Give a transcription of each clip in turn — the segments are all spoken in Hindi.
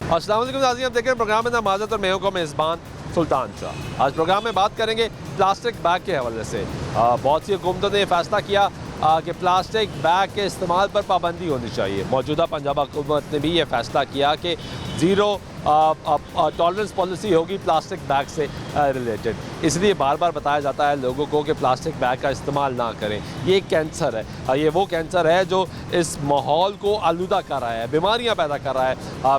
अस्सलाम वालेकुम नाज़रीन, आप देख रहे हैं प्रोग्राम में नमाज़त और मैं हूं मेज़बान सुल्तान शाह। आज प्रोग्राम में बात करेंगे प्लास्टिक बैग के हवाले से। बहुत सी हुकूमतों ने फैसला किया कि प्लास्टिक बैग के इस्तेमाल पर पाबंदी होनी चाहिए। मौजूदा पंजाब हुकूमत ने भी ये फैसला किया कि ज़ीरो टॉलरेंस पॉलिसी होगी प्लास्टिक बैग से रिलेटेड। इसलिए बार बार बताया जाता है लोगों को कि प्लास्टिक बैग का इस्तेमाल ना करें। ये कैंसर है, ये वो कैंसर है जो इस माहौल को आलूदा कर रहा है, बीमारियां पैदा कर रहा है।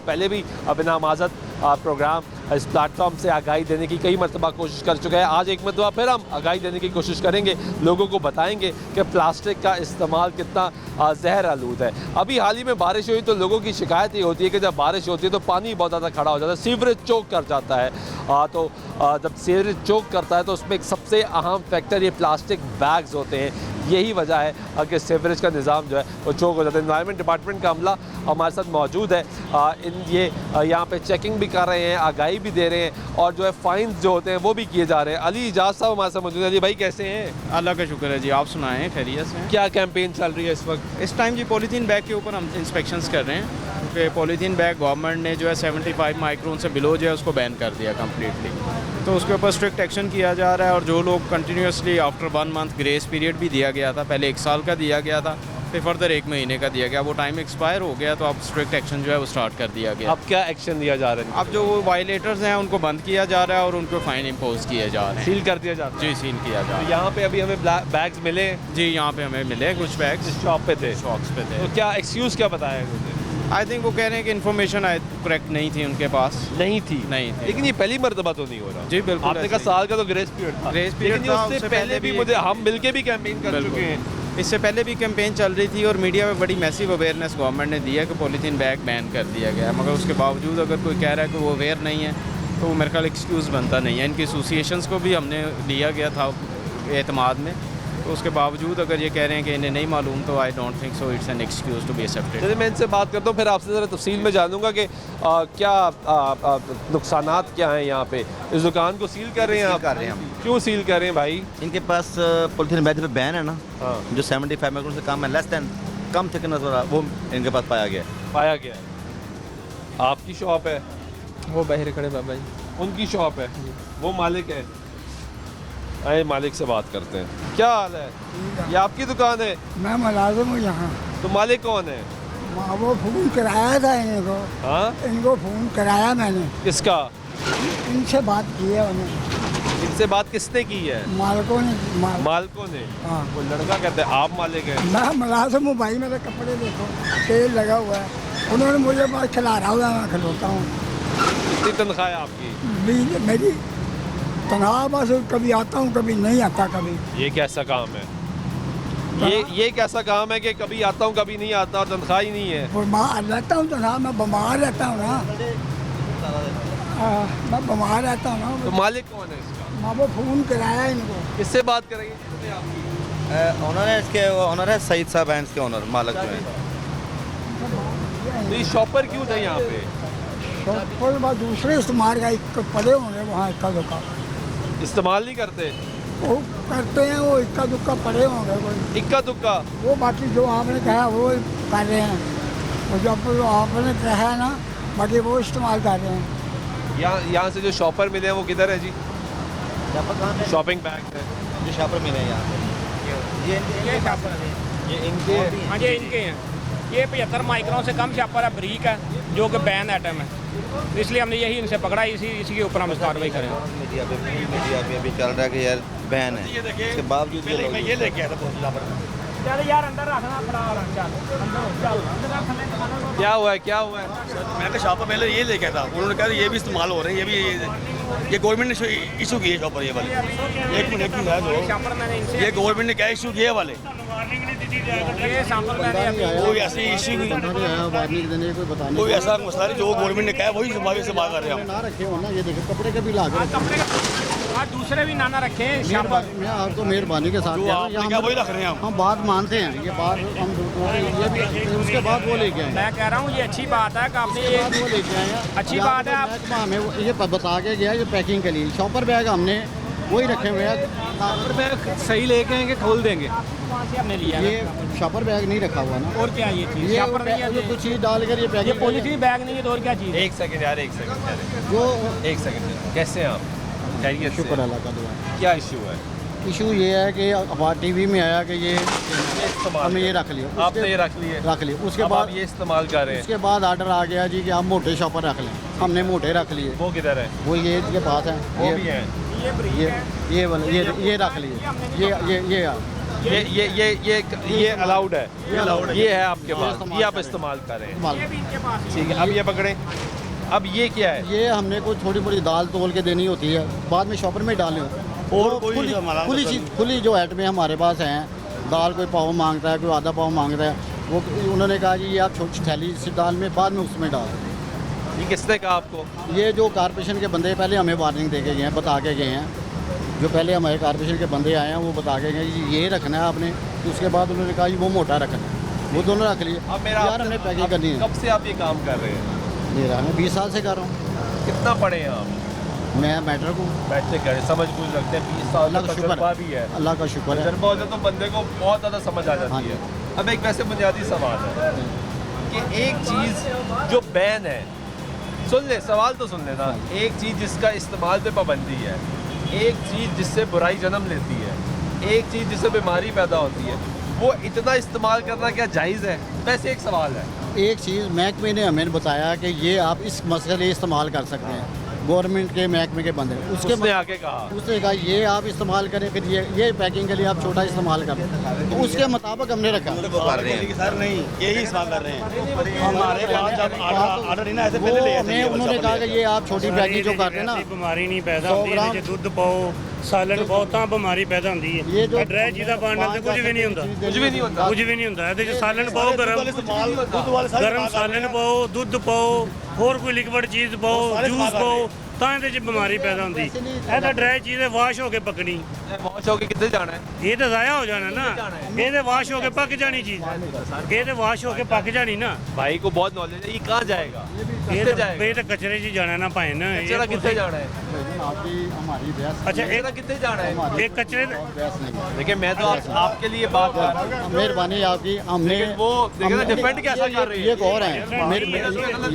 पहले भी बिना माज़त प्रोग्राम इस प्लेटफॉर्म से आगाही देने की कई मरतबा कोशिश कर चुका है। आज एक मरतबा फिर हम आगाही देने की कोशिश करेंगे, लोगों को बताएंगे कि प्लास्टिक का इस्तेमाल कितना जहर आलूद है। अभी हाल ही में बारिश हुई तो लोगों की शिकायत ये होती है कि जब बारिश होती है तो पानी बहुत ज़्यादा खड़ा हो जाता है, सीवरेज चोक कर जाता है। तो जब सीवरेज चोक करता है तो उसमें एक सबसे अहम फैक्टर ये प्लास्टिक बैग्स होते हैं। यही वजह है कि सीवरेज का निज़ाम जो है वो चोक हो जाता है। एनवायरनमेंट डिपार्टमेंट का अमला हमारे साथ मौजूद है। ये यहाँ पे चेकिंग भी कर रहे हैं, आगाही भी दे रहे हैं और जो है फ़ाइन जो होते हैं वो भी किए जा रहे हैं। अली इजाज़ साहब हमारे साथ मौजूद है। अली भाई कैसे हैं? अल्लाह का शुक्र है जी, आप सुनाएं खैरियत से? क्या कैंपेन चल रही है इस वक्त? इस टाइम जी पॉलीथीन बैग के ऊपर हम इंस्पेक्शंस कर रहे हैं, क्योंकि पॉलीथीन बैग गवर्नमेंट ने जो है 75 माइक्रोन से बिलो जो है उसको बैन कर दिया कम्प्लीटली। तो उसके ऊपर स्ट्रिक्ट एक्शन किया जा रहा है और जो लोग continuously after 1 month grace period भी दिया गया था, पहले 1 साल का दिया गया था, फिर फर्दर 1 महीने का दिया गया, वो टाइम एक्सपायर हो गया तो अब स्ट्रिक्ट एक्शन जो है वो स्टार्ट कर दिया गया। अब क्या एक्शन लिया जा रहा है? अब जो वायलेटर्स हैं उनको बंद किया जा रहा है और उनको फ़ाइन इम्पोज किए जा रहे हैं। सील कर दिया जाता है? जी, सील किया जा रहा है। यहाँ पे अभी हमें बैग्स मिले हैं जी, यहाँ पे हमें मिले कुछ बैग्स, शॉप पे थे, शॉप्स पे थे। तो क्या एक्सक्यूज़ क्या बताया मुझे? आई थिंक वो कह रहे हैं कि इन्फॉर्मेशन करेक्ट नहीं थी उनके पास। नहीं थी? लेकिन ये पहली मरतबा तो नहीं हो रहा। जी बिल्कुल, आपने कहा साल का तो ग्रेस पीरियड था। ग्रेस पीरियड लेकिन था, उससे पहले भी मुझे हम मिलके भी कैंपेन कर चुके हैं। इससे पहले भी कैंपेन चल रही थी और मीडिया में बड़ी मैसिव अवेयरनेस गवर्नमेंट ने दिया कि पॉलीथीन बैग बैन कर दिया गया, मगर उसके बावजूद अगर कोई कह रहा है कि वो अवेयर नहीं है तो वो मेरे ख्याल एक्सक्यूज़ बनता नहीं है। इनकी एसोसिएशंस को भी हमने लिया गया था एतमाद में, तो उसके बावजूद अगर ये कह रहे हैं कि इन्हें नहीं मालूम तो I don't think so it's an excuse to be accepted. चलिए मैं इनसे बात करता हूँ, फिर आपसे ज़रा तफसील में जानूंगा कि क्या नुकसानात क्या हैं यहाँ पे। इस दुकान को सील कर रहे हैं आप? कर रहे हैं हम। क्यों सील कर रहे हैं भाई? इनके पास पॉलीथीन बैग पे बैन है ना, हाँ। जो 75 माइक्रोन से कम है, लेस दैन कम थिकनेस वाला, वो इनके पास पाया गया है। पाया गया है। आपकी शॉप है? वो बाहर खड़े बाबा जी। उनकी शॉप है, वो मालिक है। आए मालिक से बात करते हैं। क्या हाल है? ये आपकी दुकान है? मैं मुलाजिम हूँ यहाँ। तो मालिक कौन है? वो फ़ोन कराया था इनको। हाँ, इनको फ़ोन कराया मैंने, किसका? इनसे बात की है उन्हें। इनसे बात किसने की है? मालिकों ने मालिकों ने? हाँ। वो लड़का कहते हैं आप मालिक हैं? मैं मुलाजिम हूँ भाई, मेरे कपड़े देखो, तेल लगा हुआ है। उन्होंने मुझे बात खिला रहा हुआ, मैं खिलौता हूँ। कितनी तनख्वाह है आपकी? मेरी तनख्वाह बस कभी आता हूँ कभी नहीं आता कभी। ये कैसा काम है? ये कैसा काम है कि कभी आता हूँ कभी नहीं आता और तनख्वाह ही नहीं है? बीमार रहता हूँ तनख्वाह, मैं बीमार रहता हूँ ना। मैं बीमार रहता हूँ तो ना। मालिक कौन है इसका? मैं वो फ़ोन कराया इनको। किससे बात करेंगे? किसने आपकी? ऑनर है इसके, ऑनर है सईद साहब हैं इसके ऑनर, मालिक जो है। तो ये शॉपर क्यों थे यहाँ पे? शॉपर बाद दूसरे इस्तेमाल का एक पड़े होंगे वहाँ, इक्का दुक्का इस्तेमाल नहीं करते? वो करते हैं, वो इक्का दुक्का पड़े होंगे कोई। इक्का दुक्का? वो बाकी जो आपने कहा वो कर रहे हैं, वो जो आपने कहा ना बाकी वो इस्तेमाल कर रहे हैं। यहाँ से जो शॉपर मिले हैं वो किधर है जी? शॉपिंग बैग है जो शॉपर मिले हैं यहाँ पे, ये शापर है, ये इनके हैं? हाँ ये इनके हैं। ये 75 माइक्रोन से कम शापर है, ब्रीक है, जो कि बैन आइटम है, इसलिए हमने यही इनसे पकड़ा, इसी के ऊपर हम कार्रवाई करें। मीडिया पे अभी चल रहा है कि यार बैन है, इसके बावजूद ये लेके आया था बोतला पर। चल यार अंदर रखना पड़ा, क्या हुआ है? क्या हुआ है? मैं तो शॉपर पहले ये लेके था, उन्होंने कहा ये भी इस्तेमाल हो रहे हैं, ये गवर्नमेंट ने इशू किए शॉपर ये वाले। एक मिनट की है जो शापर मैंने इनसे ये गवर्नमेंट ने क्या इशू किए वाले, ये सैंपल मैंने अभी कोई ऐसी इशू कोई ऐसा मसला नहीं, जो गवर्नमेंट ने कहा वही से बात कर रहे हैं हम। ना रखे हो ना, ये देखो कपड़े के भी ला के कपड़े का दूसरे भी नाना रखे हैं शापर। मैं आपको मेहरबानी के साथ जो कह रहा हूं, आपने कहा वही रख रहे हैं हम। हम बात मानते हैं, ये बात हम ये भी उसके बाद वो लेके आए, मैं कह रहा हूँ ये अच्छी बात है कि आपने बाद वो लेके आए हैं। अच्छी बात है। आप महकमा हमें ये बता के गया, ये पैकिंग के लिए शॉपर बैग हमने वही रखे हुए हैं। बैग सही लेके आएंगे, खोल देंगे, कहाँ से आपने लिया ये शॉपर बैग नहीं रखा हुआ ना, और क्या ये चीज़ ये शॉपर नहीं है जो कुछ चीज़ डालकर ये ये पैकेट पॉलीथीन बैग नहीं है तो और क्या चीज़ है? एक सेकंड यार, एक सेकंड, जो एक सेकंड, कैसे हैं आप? खैरियत से? शुक्र अल्लाह का दुआ। क्या इशू है? इशू ये है कि अब टीवी में आया कि ये इस्तेमाल हमने ये करें। रख लिया, आपने ये रख लिए, रख लिया। उसके अब बाद आप ये इस्तेमाल कर रहे हैं, उसके बाद ऑर्डर आ गया जी कि आप मोटे शॉपर रख लें, हमने मोटे रख लिए। वो किधर है? वो ये इसके पास है, वो भी है। ये वाला ये रख लिए, ये अलाउड है, allowed है। ये है आपके पास, इस्तेमाल ये आप करें। इस्तेमाल करें। इस्तेमाल। ठीक है, अब ये पकड़ें। अब ये क्या है? ये हमने कोई थोड़ी बड़ी दाल तोल के देनी होती है, बाद में शॉपर में डालें। और खुली जो आइटमें हमारे पास हैं, दाल कोई पाव मांगता है, कोई आधा पाव मांगता है, वो उन्होंने कहा कि ये आप छोटी थैली से दाल में बाद में उसमें डाल दें। ये किसने कहा आपको? ये जो कारपोरेशन के बंदे पहले हमें वार्निंग दे के गए हैं, बता के गए हैं, जो पहले हमारे कारपोरेशन के बंदे आए हैं वो बता के गए कि ये रखना है आपने, तो उसके बाद उन्होंने कहा कि वो मोटा रखना है, वो दोनों रख लिए। अब मेरा यार हमने पैकिंग करनी है। कब से आप ये काम कर रहे हैं? मेरा मैं 20 साल से कर रहा हूँ। कितना पढ़े हैं आप? मैं मैटर को बैठे करें, समझ बूझ रखते हैं, 20 साल अल्लाह का का शुक्र तजुर्बा है, भी है। अल्लाह का शुक्र है। तजुर्बा होता है तो बंदे को बहुत ज़्यादा समझ आ हाँ जाती जी। है। अब एक वैसे बुनियादी सवाल है कि एक चीज़ जो बैन है, सुन ले, सवाल तो सुन लेना, एक चीज़ जिसका इस्तेमाल पे पाबंदी है, एक चीज़ जिससे बुराई जन्म लेती है, एक चीज़ जिससे बीमारी पैदा होती है, वो इतना इस्तेमाल करना क्या जायज़ है? वैसे एक सवाल है। एक चीज़ महकमे ने हमें बताया कि ये आप इस मसले इस्तेमाल कर सकते हैं, गवर्नमेंट के महकमे के बंदे उसने आके कहा, उसने कहा ये आप इस्तेमाल करें, फिर ये पैकिंग के लिए आप छोटा इस्तेमाल करें, तो उसके मुताबिक हमने रखा। सर नहीं, यही इस्तेमाल कर रहे हैं हमारे पास। जब ऑर्डर नहीं ना ऐसे पहले ले आते हैं, उन्होंने कहा कि ये आप छोटी पैकिंग जो कर रहे हैं ना, ਬਿਮਾਰੀ ਨਹੀਂ ਪੈਦਾ 100 ਹੁੰਦੀ ਗ੍ਰਾਮ ਇਹਦੇ 'ਚ ਦੁੱਧ ਪਾਓ ਸਾਲਣ ਪਾਓ ਤਾਂ ਬਿਮਾਰੀ ਪੈਦਾ ਹੁੰਦੀ ਹੈ ये जो ਡਰਾਈ ਚੀਜ਼ਾਂ ਪਾਉਣ ਨਾਲ ਤੇ ਕੁਝ ਵੀ ਨਹੀਂ ਹੁੰਦਾ कुछ भी नहीं होता। ਕੁਝ ਵੀ ਨਹੀਂ ਹੁੰਦਾ ਇਹਦੇ 'ਚ ਸਾਲਣ ਪਾਓ ਗਰਮ इस्तेमाल दूध वाले सारे ਗਰਮ ਸਾਲਣ ਪਾਓ ਦੁੱਧ ਪਾਓ ਹੋਰ ਕੋਈ ਲਿਕਵਿਡ ਚੀਜ਼ ਪਾਓ ਜੂਸ ਪਾਓ ਤਾਂ ਇਹਦੇ 'ਚ ਬਿਮਾਰੀ ਪੈਦਾ ਹੁੰਦੀ ਇਹ ਤਾਂ ਡਰਾਈ ਚੀਜ਼ ਹੈ ਵਾਸ਼ ਹੋ ਕੇ ਪੱਕਣੀ वॉश होके कितने जाना है? ਇਹ ਤਾਂ ਜ਼ਾਇਆ ਹੋ ਜਾਣਾ ਨਾ ਇਹ ਤੇ ਵਾਸ਼ ਹੋ ਕੇ ਪੱਕ ਜਾਣੀ ਚੀਜ਼ ਇਹ ਤੇ ਵਾਸ਼ ਹੋ ਕੇ ਪੱਕ ਜਾਣੀ ਨਾ भाई को बहुत नॉलेज है, ये कहाँ जाएगा? ਇਹ कितने ਤਾਂ जाएगा? ਇਹ ਤਾਂ ਕਚਰੇ 'ਚ ਜਾਣਾ ਨਾ ਭਾਵੇਂ ਨਾ कचरा कितने जाना है? आपकी हमारी बहस अच्छा कचरा कितने जाना है? ਇਹ ਕਚਰੇ बहस नहीं है। देखिए मैं तो आपके लिए बात कर रहा हूँ, मेहरबानी आपकी, हमने लेकिन वो देखिए ना डिफेंड कैसा कर रही ये है। गौर है मेरे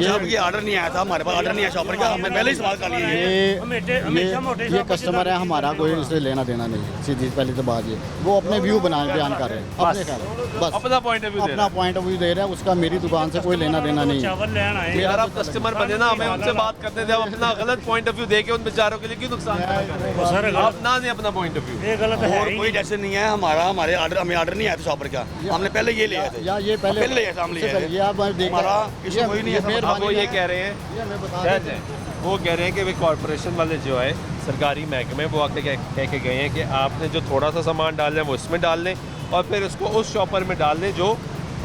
जब ये ऑर्डर नहीं आया था, हमारे पास ऑर्डर नहीं आया शॉपर का, हमने पहले ही इस्तेमाल कर लिया है। हमेशा मोटे ये कस्टमर है हमारा, कोई इससे लेना देना नहीं है। सीधी पहली तो बात ये, वो अपने व्यू बयान कर रहे हैं, अपने कर बस अपना पॉइंट ऑफ व्यू दे अपना पॉइंट ऑफ व्यू दे रहा है, उसका मेरी दुकान से कोई लेना देना नहीं है। चावल लेना है यार आप कस्टमर बने ना, हमें उनसे बात करते थे, अब अपना गलत पॉइंट ऑफ व्यू देके उन बेचारों के लिए क्यों नुकसान कर रहे हैं? सर आप ना दें अपना पॉइंट ऑफ व्यू। ये गलत है और ही कोई जैसे नहीं है हमारा, हमारे ऑर्डर हमें ऑर्डर नहीं आया था शॉपर का, हमने पहले ये लिया था। या ये पहले ले आया था, हम ले आए थे। ये आप देख हमारा इशू कोई नहीं है। अब वो ये कह रहे हैं, ये हमें बता जज दें। हैं, वो कह रहे हैं कि वे कॉरपोरेशन वाले जो है सरकारी महकमे, वो आके कह के गए हैं कि आपने जो थोड़ा सा सामान डालना है वो इसमें डाल लें और फिर उसको उस शॉपर में डाल लें जो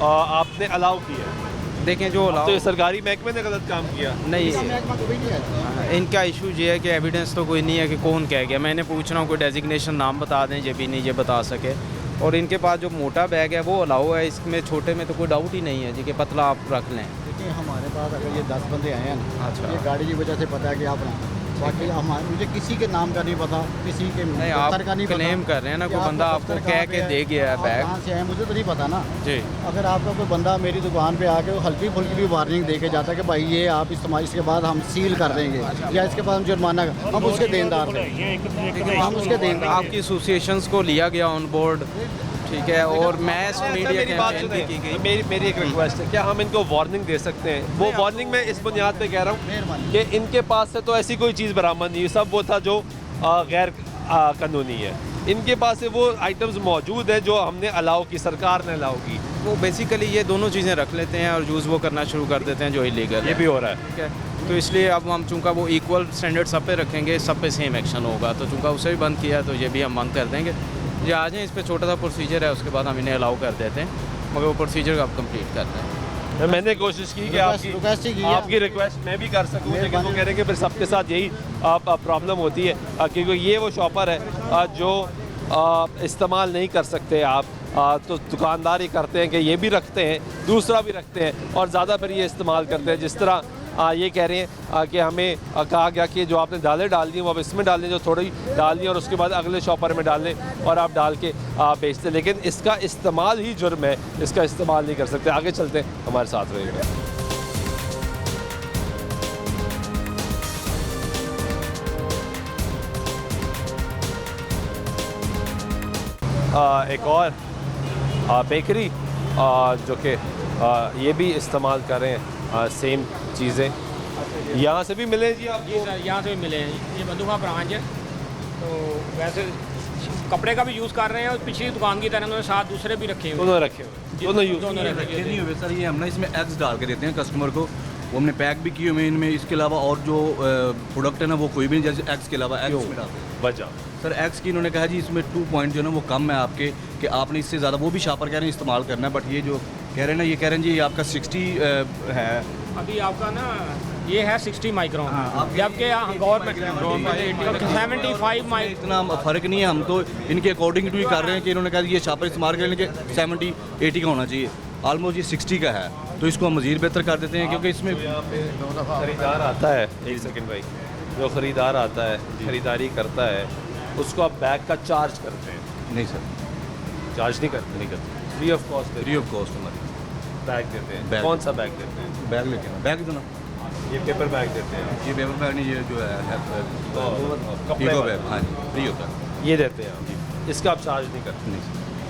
आपने अलाउ किया है। देखें जो तो ये सरकारी महकमे ने गलत काम किया। नहीं महकमा कभी नहीं है। इनका इशू ये है कि एविडेंस तो कोई नहीं है कि कौन कह गया। मैंने पूछ रहा हूँ कोई डेजिग्नेशन नाम बता दें, ये भी नहीं ये बता सके। और इनके पास जो मोटा बैग है वो अलाउ है, इसमें छोटे में तो कोई डाउट ही नहीं है जी कि पतला आप रख लें। देखिए हमारे पास अगर ये 10 बंदे आए हैं ना, अच्छा। ये गाड़ी की वजह से पता है कि आप ना, बाकी हमारे मुझे किसी के नाम का नहीं पता, किसी के नहीं दफ्तर का आप नहीं पता क्लेम कर रहे हैं ना, कि कोई आपका बंदा आपको दफ्तर कह कहाँ के पे दे गया है आप बैग कहाँ से आए मुझे तो नहीं पता ना जी। अगर आपका कोई बंदा मेरी दुकान पे आके वो हल्की फुल्की भी वार्निंग दे के जाता है कि भाई ये आप इस्तेमाल, इसके बाद हम सील कर देंगे या इसके बाद हम जुर्माना हम उसके देनदार थे, हम उसके देनदार आपकी एसोसिएशंस को लिया गया ऑन बोर्ड, ठीक है। और मैस मीडिया मेरी बात कैंपेन भी की गई। मेरी एक रिक्वेस्ट है, क्या हम इनको वार्निंग दे सकते हैं? वो वार्निंग मैं इस बुनियाद पे कह रहा हूँ कि इनके पास से तो ऐसी कोई चीज़ बरामद नहीं हुई, सब वो था जो गैर कानूनी है। इनके पास से वो आइटम्स मौजूद है जो हमने अलाउ की, सरकार ने अलाउ की। वो बेसिकली ये दोनों चीज़ें रख लेते हैं और यूज़ वो करना शुरू कर देते हैं जो इलीगल ये है, भी हो रहा है। ठीक है। तो इसलिए अब हम चूँकि वो इक्वल स्टैंडर्ड सब पे रखेंगे, सब पे सेम एक्शन होगा, तो चूँकि उसे भी बंद किया तो ये भी हम बंद कर देंगे। ये आ जाएँ, इस पर छोटा सा प्रोसीजर है, उसके बाद हम इन्हें अलाउ कर देते हैं, मगर वो प्रोसीजर आप कंप्लीट करते हैं। मैंने कोशिश की कि रिक्वेस्ट ही की है। आपकी रिक्वेस्ट मैं भी कर सकूं, लेकिन वो कह रहे हैं कि फिर सबके साथ यही प्रॉब्लम होती है, क्योंकि ये वो शॉपर है जो इस्तेमाल नहीं कर सकते आप, तो दुकानदार ही करते हैं कि ये भी रखते हैं, दूसरा भी रखते हैं और ज़्यादा फिर ये इस्तेमाल करते हैं। जिस तरह ये कह रहे हैं कि हमें कहा गया कि जो आपने दालें डाल दी वो अब इसमें डाल दें, जो थोड़ी डाल दी और उसके बाद अगले शॉपर में डाल दें और आप डाल के बेच दें, लेकिन इसका इस्तेमाल ही जुर्म है, इसका इस्तेमाल नहीं कर सकते। आगे चलते हैं, हमारे साथ रहिएगा। एक और बेकरी जो कि ये भी इस्तेमाल कर रहे हैं सेम चीज़ें, यहाँ से भी मिले जी आप? जी सर, यहाँ से भी मिले हैं। ये बंदूका ब्रांच है, तो वैसे कपड़े का भी यूज़ कर रहे हैं और पिछली दुकान की तरह उन्होंने साथ दूसरे भी रखे हुए दोनों रखे हुए, दोनों यूज़ रखे नहीं हुए सर, ये हम ना इसमें एग्स डाल के देते हैं कस्टमर को, वो हमने पैक भी किए हुए हैं इनमें। इसके अलावा और जो प्रोडक्ट है ना वो कोई भी नहीं, जैसे एग्स के अलावा एग्स में डालते हैं। वजह सर एग्स की इन्होंने कहा जी इसमें 2 पॉइंट जो है ना वो कम है आपके, कि आपने इससे ज़्यादा, वो भी शॉपर कह रहे हैं इस्तेमाल करना है, बट ये जो कह रहे हैं ना, ये कह रहे हैं जी ये आपका 60 है। अभी आपका ना ये है 60 माइक्रोन, जबकि गवर्नमेंट 75 माइक्रोन। इतना फ़र्क नहीं है, हम तो इनके अकॉर्डिंग टू ही कर रहे हैं कि इन्होंने कहा ये शॉपर इस्तेमाल करें कि 70-80 का होना चाहिए, ऑलमोस्ट ये 60 का है, तो इसको हम मज़ीद बेहतर कर देते हैं क्योंकि इसमें खरीदार आता है, एक सेकंड भाई, जो ख़रीदार आता है ख़रीदारी करता है उसको आप बैग का चार्ज करते हैं? नहीं सर, चार्ज नहीं करते, free of cost, free of cost हमारी बैग देते हैं। बैग। कौन सा बैग देते हैं? बैग लेके ना, बैग देना, ये पेपर बैग देते हैं, ये पेपर बैग नहीं, ये जो है कपड़े इको वाला। बैग, हाँ जी फ्री होता है ये देते हैं आप, इसका आप चार्ज नहीं करते? नहीं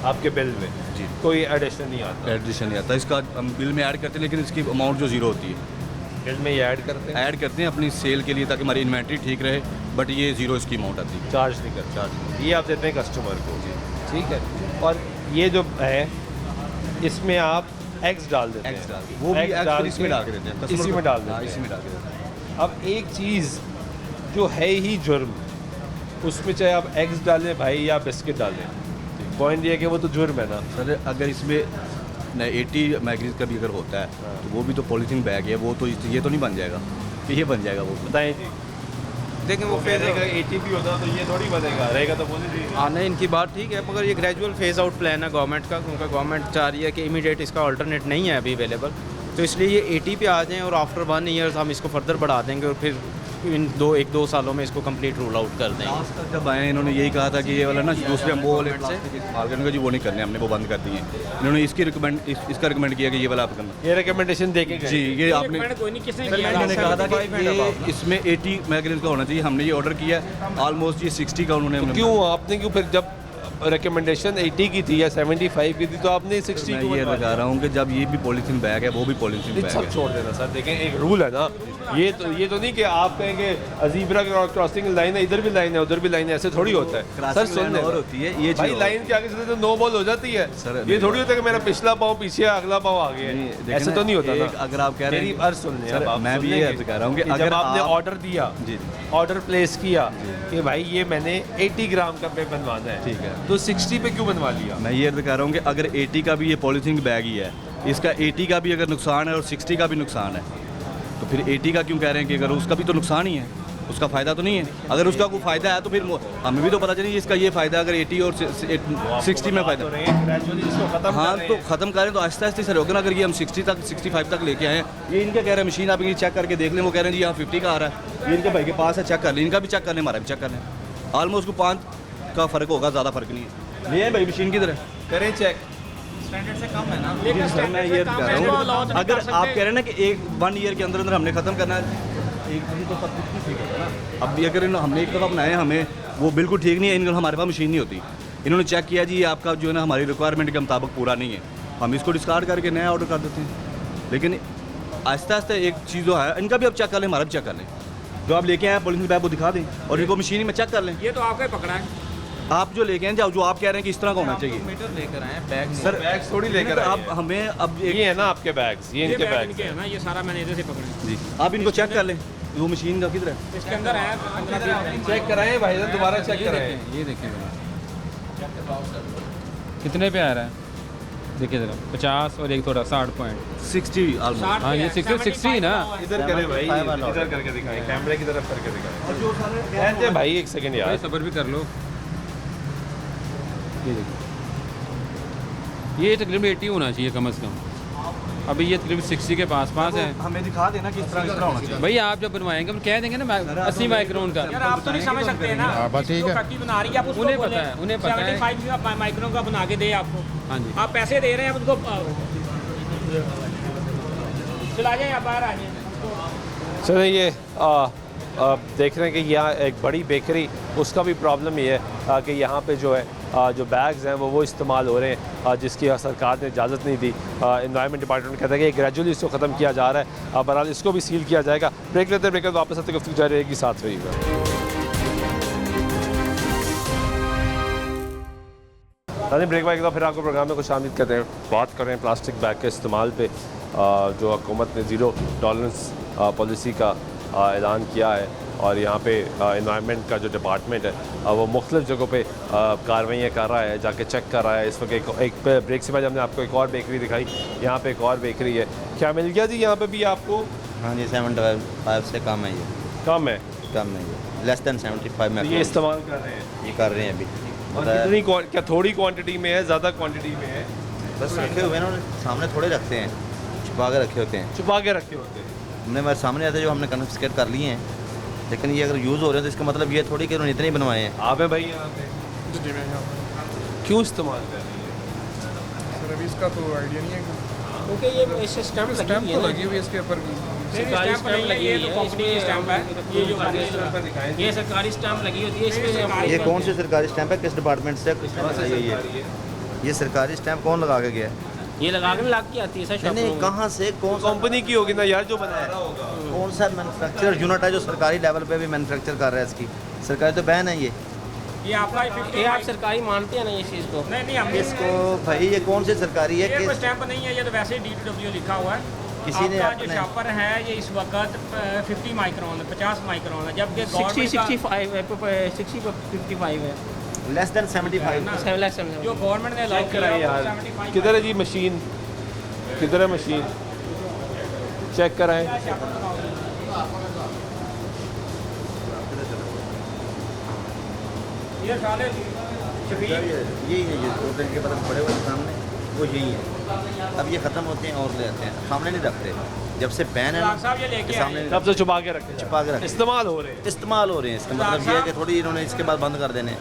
आपके बिल में जी कोई एडिशन नहीं आता? एडिशन नहीं आता, इसका हम बिल में ऐड करते हैं, लेकिन इसकी अमाउंट जो ज़ीरो होती है, बिल में ये ऐड करते हैं, ऐड करते हैं अपनी सेल के लिए ताकि हमारी इन्वेंट्री ठीक रहे, बट ये ज़ीरो इसकी अमाउंट आती है। चार्ज नहीं करते? चार्ज ये आप देते हैं कस्टमर को, ठीक है। और ये जो है इसमें आप एग्स डाल देते एग्स हैं? डाल वो भी Eggs एग्स इसमें डाल के देते हैं, इसी में डाल देते हाँ, हैं। इसी में डाल के देते हैं। अब एक चीज़ जो है ही जुर्म, उसमें चाहे आप एग्स डालें भाई या बिस्किट डालें, पॉइंट ये है कि वो तो जुर्म है ना सर। अगर इसमें 80 मैगजीन का भी अगर होता है तो वो भी तो पॉलीथीन बैग है, वो तो ये तो नहीं बन जाएगा, तो ये बन जाएगा वो। बताएं जी। देखें वो फेज 80 भी होता तो ये थोड़ी बनेगा, रहेगा तो पॉलीथीन। आने इनकी बात ठीक है, मगर ये ग्रेजुअल फेज़ आउट प्लान है गवर्नमेंट का, क्योंकि गवर्नमेंट चाह रही है कि इमीडिएट इसका अल्टरनेट नहीं है अभी अवेलेबल, तो इसलिए ये 80 पे आ जाएं और आफ्टर 1 ईयर हम इसको फर्दर बढ़ा देंगे और फिर इन 1-2 सालों में इसको कंप्लीट रूल आउट कर देंगे। लास्ट तक जब आए इन्होंने यही कहा था कि ये वाला ना दूसरे हम वो वाले प्लास्टिक इस्तेमाल करेंगे जी, वो नहीं करने, हमने वो बंद कर दिए। इन्होंने इसका रिकमेंड किया कि ये वाला आप करना। ये रिकमेंडेशन देके गए? जी, ये आपने कोई नहीं, किसने इन्होंने कहा था कि ये इसमें 80 मैगजीन का होना चाहिए, हमने ये ऑर्डर किया, ऑलमोस्ट ये 60 का उन्होंने। क्यों आपने क्यों फिर जब रिकमेंडेशन 80 की थी या 75 की थी तो आपने 60 मैं क्यों ये बनवाया? लगा रहा हूँ कि जब ये भी पॉलीथीन बैग है वो भी पॉलीथीन बैग सब है। छोड़ देना सर, देखें एक रूल है ना, ये तो नहीं कि आप कहेंगे अजीबरा क्रॉसिंग लाइन है, इधर भी लाइन है उधर भी लाइन है, ऐसे थोड़ी होता है सर। सुन और होती है ये भाई, चीज़ लाइन के आगे से तो नो बॉल हो जाती है सर। ये थोड़ी होता है कि मेरा पिछला पाँव पीछे अगला पाँव आगे है, ऐसे तो नहीं होता ना। अगर आप कह रहे मेरी हैं अर्ज सुन लें, अब आप मैं भी सुन ये लेंगे अर्ज कर रहा हूँ कि जब अगर आपने आप ऑर्डर दिया, जी ऑर्डर प्लेस किया कि भाई ये मैंने 80 ग्राम का पे बनवाना है, ठीक है, तो 60 पे क्यों बनवा लिया? मैं ये अर्ज कर रहा हूँ कि अगर 80 का भी ये पॉलीथीन बैग ही है, इसका 80 का भी अगर नुकसान है और 60 का भी नुकसान है, तो फिर 80 का क्यों कह रहे हैं कि अगर उसका भी तो नुकसान ही है, उसका फ़ायदा तो नहीं है। अगर उसका कोई फ़ायदा है तो फिर हमें भी तो पता चलिए इसका ये फ़ायदा, अगर 80 और 60 में फ़ायदा। हाँ तो ख़त्म करें तो आहिस्ता आहिस्ता सर होगा ना। अगर ये हम 60 तक 65 तक लेके आए हैं, ये इनका कह रहे हैं मशीन आप ये चेक करके देख लें, वो कह रहे हैं जी यहाँ 50 का आ रहा है, ये इनके भाई के पास है, चेक कर लें, इनका भी चेक कर लें, हमारा भी चेक कर लें, ऑलमोस्ट को 5 का फ़र्क होगा, ज़्यादा फ़र्क नहीं है। ले आए भाई मशीन की तरह करें चेक, स्टैंडर्ड से कम है ना। जी सर, मैं ये कह रहा हूँ अगर आप कह रहे हैं ना कि 1 ईयर के अंदर अंदर हमने ख़त्म करना है, एक दिन तो सब कुछ ठीक होगा ना। अब भी अगर हमने एक दफ़ा बनाए हमें वो बिल्कुल ठीक नहीं है, इनके हमारे पास मशीन नहीं होती, इन्होंने चेक किया जी ये आपका जो है ना हमारी रिक्वायरमेंट के मुताबिक पूरा नहीं है, हम इसको डिस्कार्ड करके नया ऑर्डर कर देते हैं। लेकिन आहिस्ता आहिस्ता एक चीज़ जो है इनका भी अब चेक कर लें, हमारा भी चेक कर लें, जो आप लेके आए पॉलीथीन बैग वो दिखा दें और इनको मशीन में चेक कर लें। ये तो आपका ही पकड़ा है, आप जो लेके आए जाओ, जो आप कह रहे हैं कि इस तरह का होना चाहिए। मीटर लेकर आए बैग, सर बैग्स थोड़ी लेकर आप हमें अब ये है ना आपके बैग्स, ये इनके बैग्स इनके है ना, ये सारा मैंने इधर से पकड़े। जी आप इनको चेक कर लें, वो मशीन का किधर है, इसके अंदर है 15-20 चेक कराएं भाई, दोबारा चेक कराएं। ये देखिए कितने पे आ रहा है, देखिए जरा 50 और एक थोड़ा 60 पॉइंट 60 ऑलमोस्ट। हाँ ये 60 ना, इधर करें भाई, इधर करके दिखाएं, कैमरे की तरफ करके दिखाएं। ऐसे भाई एक सेकंड यार, सब्र भी कर लो। ये देखिए ये तकरीबन 80 होना चाहिए कम से कम। अभी ये तकरीबन 60 के पास है। हमें दिखा देना कि इस तरह होना चाहिए। भाई आप जब बनवाएंगे हम कह देंगे ना 80 माइक्रोन का। यार आप तो नहीं समझ सकते ना, बस ठीक है। फैक्ट्री बना रही है, आप उसको उन्हें बोले पता है, उन्हें पता है। 75 माइक्रोन का बना के दे आपको। हाँ जी। आप पैसे दे रहे हैं, आप उनको चला जाए, आप बाहर आ जाए। चलो ये देख रहे हैं कि यहाँ एक बड़ी बेकरी, उसका भी प्रॉब्लम ये है कि यहाँ पे जो है जो बैग्स हैं वो इस्तेमाल हो रहे हैं जिसकी सरकार ने इजाज़त नहीं दी। एनवायरनमेंट डिपार्टमेंट कहता है कि ग्रेजुअली इसको ख़त्म किया जा रहा है। बहरहाल इसको भी सील किया जाएगा। ब्रेक लेते ब्रेक वापस आते गुफ्तगू जारी रहेगी, साथ रहिएगा। ब्रेक बैग का फिर आपको प्रोग्राम में कुछ शामिल करते हैं। बात कर रहे हैं प्लास्टिक बैग के इस्तेमाल पे, जो हुकूमत ने ज़ीरो टॉलरेंस पॉलिसी का ऐलान किया है और यहाँ पे एनवायरनमेंट का जो डिपार्टमेंट है वो मुख्तलिफ़ जगहों पे कार्रवाइयाँ कर रहा है, जाके चेक कर रहा है। इस वक्त एक ब्रेक से पहले हमने आपको एक और बेकरी दिखाई, यहाँ पे एक और बेकरी है। क्या मिल गया जी यहाँ पे भी आपको? हाँ जी, 75 से कम है ये। कम है? कम है ये, लेस दैन 75 में। ये इस्तेमाल कर रहे हैं? ये कर रहे हैं अभी। और कितनी क्या थोड़ी क्वांटिटी में है, ज़्यादा क्वांटिटी में है? बस रखे हुए हैं ना, सामने थोड़े रखते हैं, छुपा के रखे होते हैं। छुपा के रखे होते हैं? हमने हमारे सामने आते जो हमने कन्फिस्केट कर लिए हैं, लेकिन ये अगर यूज़ हो रहे हैं तो इसका मतलब ये थोड़ी कि उन्होंने इतने ही बनवाए हैं। आप है भाई यहाँ पे? जी मैं यहाँ पर। क्यों इस्तेमाल कर रही है? सर अभी इसका तो आइडिया नहीं है क्योंकि ये स्टैम्प तो लगी हुई है इसके ऊपर भी। सरकारी स्टैम्प लगी है, तो कंपनी की स्टैम्प है। ये जो ये सरकारी स्टैम्प लगी होती है इसमें। ये कौन सी सरकारी स्टैंप है, किस डिपार्टमेंट से, किसने लगाई है ये सरकारी स्टैंप कौन लगा के गया है? ये लगा के लग के आती है सर। नहीं, कहाँ से, कौन सा कंपनी की होगी ना यार जो बना रहा होगा। कौन सा मैन्युफैक्चरर यूनिट है जो सरकारी लेवल पे भी मैन्युफैक्चर कर रहा है? इसकी सरकारी तो बैन है ये आपका 50। आप सरकारी मानते हैं ना इस चीज़ को? नहीं हम इसको भाई, ये कौन सी सरकारी है? ये कोई स्टैंप नहीं है, ये तो वैसे ही DTW लिखा हुआ है। किसी ने आपका जो शॉपर है ये इस वक्त 50 माइक्रोन है, 50 माइक्रोन है, जबकि 65 है, लेस देन 75 जो गवर्नमेंट ने अलाउ किया है यार। 75। किधर है जी मशीन? किधर है मशीन? चेक कराएं। ये साले यही है, ये 2 दिन के बाद पड़े हुए सामने वो यही है। अब ये ख़त्म होते हैं और ले आते हैं, सामने नहीं रखते। जब से बैन है साहब ये लेके सामने तब से छुपा के रखे, छुपा के रखे, इस्तेमाल हो रहे हैं। इस्तेमाल हो रहे हैं। इसका मतलब ये है कि थोड़ी इन्होंने इसके बाद बंद कर देने,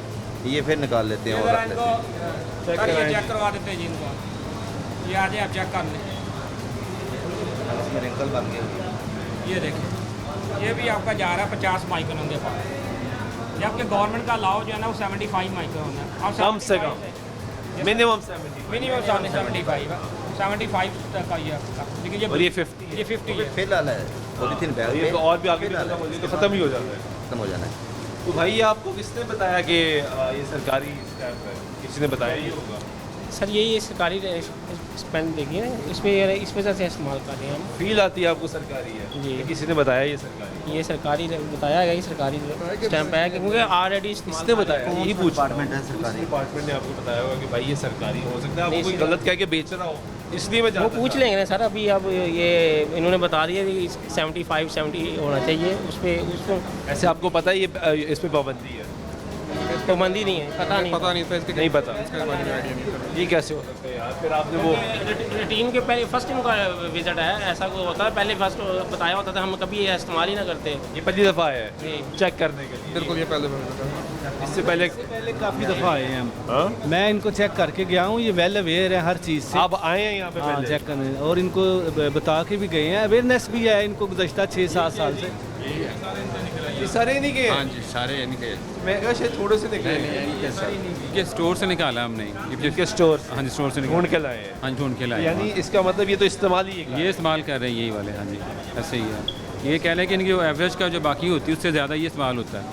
ये फिर निकाल लेते हैं और रख लेते हैं। चेक करवा देते हैं जी इनको। ये आ जाए, आप चेक कर लें। इसमें रिंकल बन गए। ये देखिए, ये भी आपका जा रहा है 50 माइक्रोन के पास, जबकि गवर्नमेंट का अलाउ जो है ना वो 75 माइक्रोन है। अब कम से कम मिनिमम 75 है, 75 तक का ये आपका। लेकिन और ये 50 ये 50 है। फिलहाल है पॉलीथीन बैग ये पे तो और भी आगे तो ख़त्म ही हो जाता है। खत्म हो जाना है। तो भाई ये आपको किसने बताया कि ये सरकारी स्टैम्प है? किसी ने बताया ये होगा? सर ये सरकारी स्पेंड देखिए ना, इसमें से इस्तेमाल कर रहे हैं हम। फील आती है आपको सरकारी है जी। किसी ने बताया ये सरकारी? ये सरकारी बताया गया, ये सरकारी स्टैंप है क्योंकि ऑलरेडी किसने बताया? यही पूछ डिपार्टमेंट है सरकारी। डिपार्टमेंट ने आपको बताया होगा कि भाई ये सरकारी हो सकता है, आपको कोई गलत कह के बेच रहा हो, इसलिए मैं वो पूछ लेंगे ना सर। अभी अब ये इन्होंने बता दिया कि 75 70 होना चाहिए उस पर। उसको ऐसे आपको पता है ये इस पे पाबंदी है? पाबंदी नहीं है, पता नहीं था इसके नहीं पता। इसके बारे में आइडिया नहीं था। ये कैसे हो सकता है यार? फिर आपने वो रूटीन के पहले फर्स्ट इनका विजिट है, ऐसा कोई होता है। पहले फर्स्ट बताया होता था, हम कभी ये इस्तेमाल ही ना करते। ये पहली दफ़ा है जी। चेक करने के लिए? बिल्कुल, ये पहले इससे पहले काफ़ी दफ़ा आए हैं हम। हाँ? मैं इनको चेक करके गया हूँ, ये वेल अवेयर है हर चीज़ से। आप आए हैं यहाँ पे हाँ, पहले? चेक करने और इनको बता के भी गए हैं। अवेयरनेस भी है इनको गुज़श्ता 6-7 साल से। ये सारे नहीं गए? हाँ जी, सारे निकले। मैं कहा शायद थोड़े से निकले। ये स्टोर से निकाला हमने। ये स्टोर? हाँ जी, स्टोर से ढूंढ के लाए हैं? हाँ जी, ढूंढ के लाए। यानी इसका मतलब ये तो इस्तेमाल ही है? ये इस्तेमाल कर रहे हैं यही वाले। हाँ जी, ऐसे ही है। ये कह लें कि इनकी एवरेज का जो बाकी होती है उससे ज़्यादा ये इस्तेमाल होता है।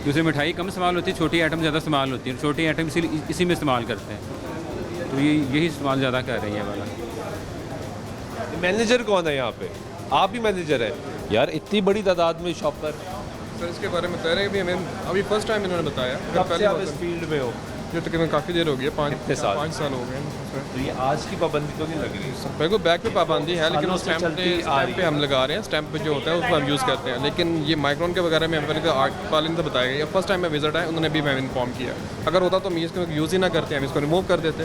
दूसरी मिठाई कम इस्तेमाल होती है, छोटी आइटम ज़्यादा इस्तेमाल होती है। छोटी आइटम इसी में इस्तेमाल करते हैं, तो यही इस्तेमाल ज़्यादा कर रही है वाला। मैनेजर कौन है यहाँ पे? आप ही मैनेजर है यार? इतनी बड़ी तादाद में शॉपर? सर इसके बारे में बता रहे हैं कि हमें अभी फर्स्ट टाइम इन्होंने बताया। कब से आप इस फील्ड में हो? जो तकरीबन काफ़ी देर हो गई है, 5 साल हो गए हैं। तो ये आज की पाबंदी तो नहीं लग रही? मेरे को बैग पे पाबंदी है, लेकिन उस सालों से चलती आ रही स्टैम्प पे हम लगा रहे हैं। स्टैम्प पे जो होता है उसको हम यूज़ करते हैं, लेकिन ये माइक्रोन के वगैरह में मैंने आर्ट वाले ने बताया गया। फर्स्ट टाइम में विजिट है, उन्होंने भी मैं इन्फॉर्म किया। अगर होता तो हम इसको यूज़ ही ना करते, हम इसको रिमूव कर देते।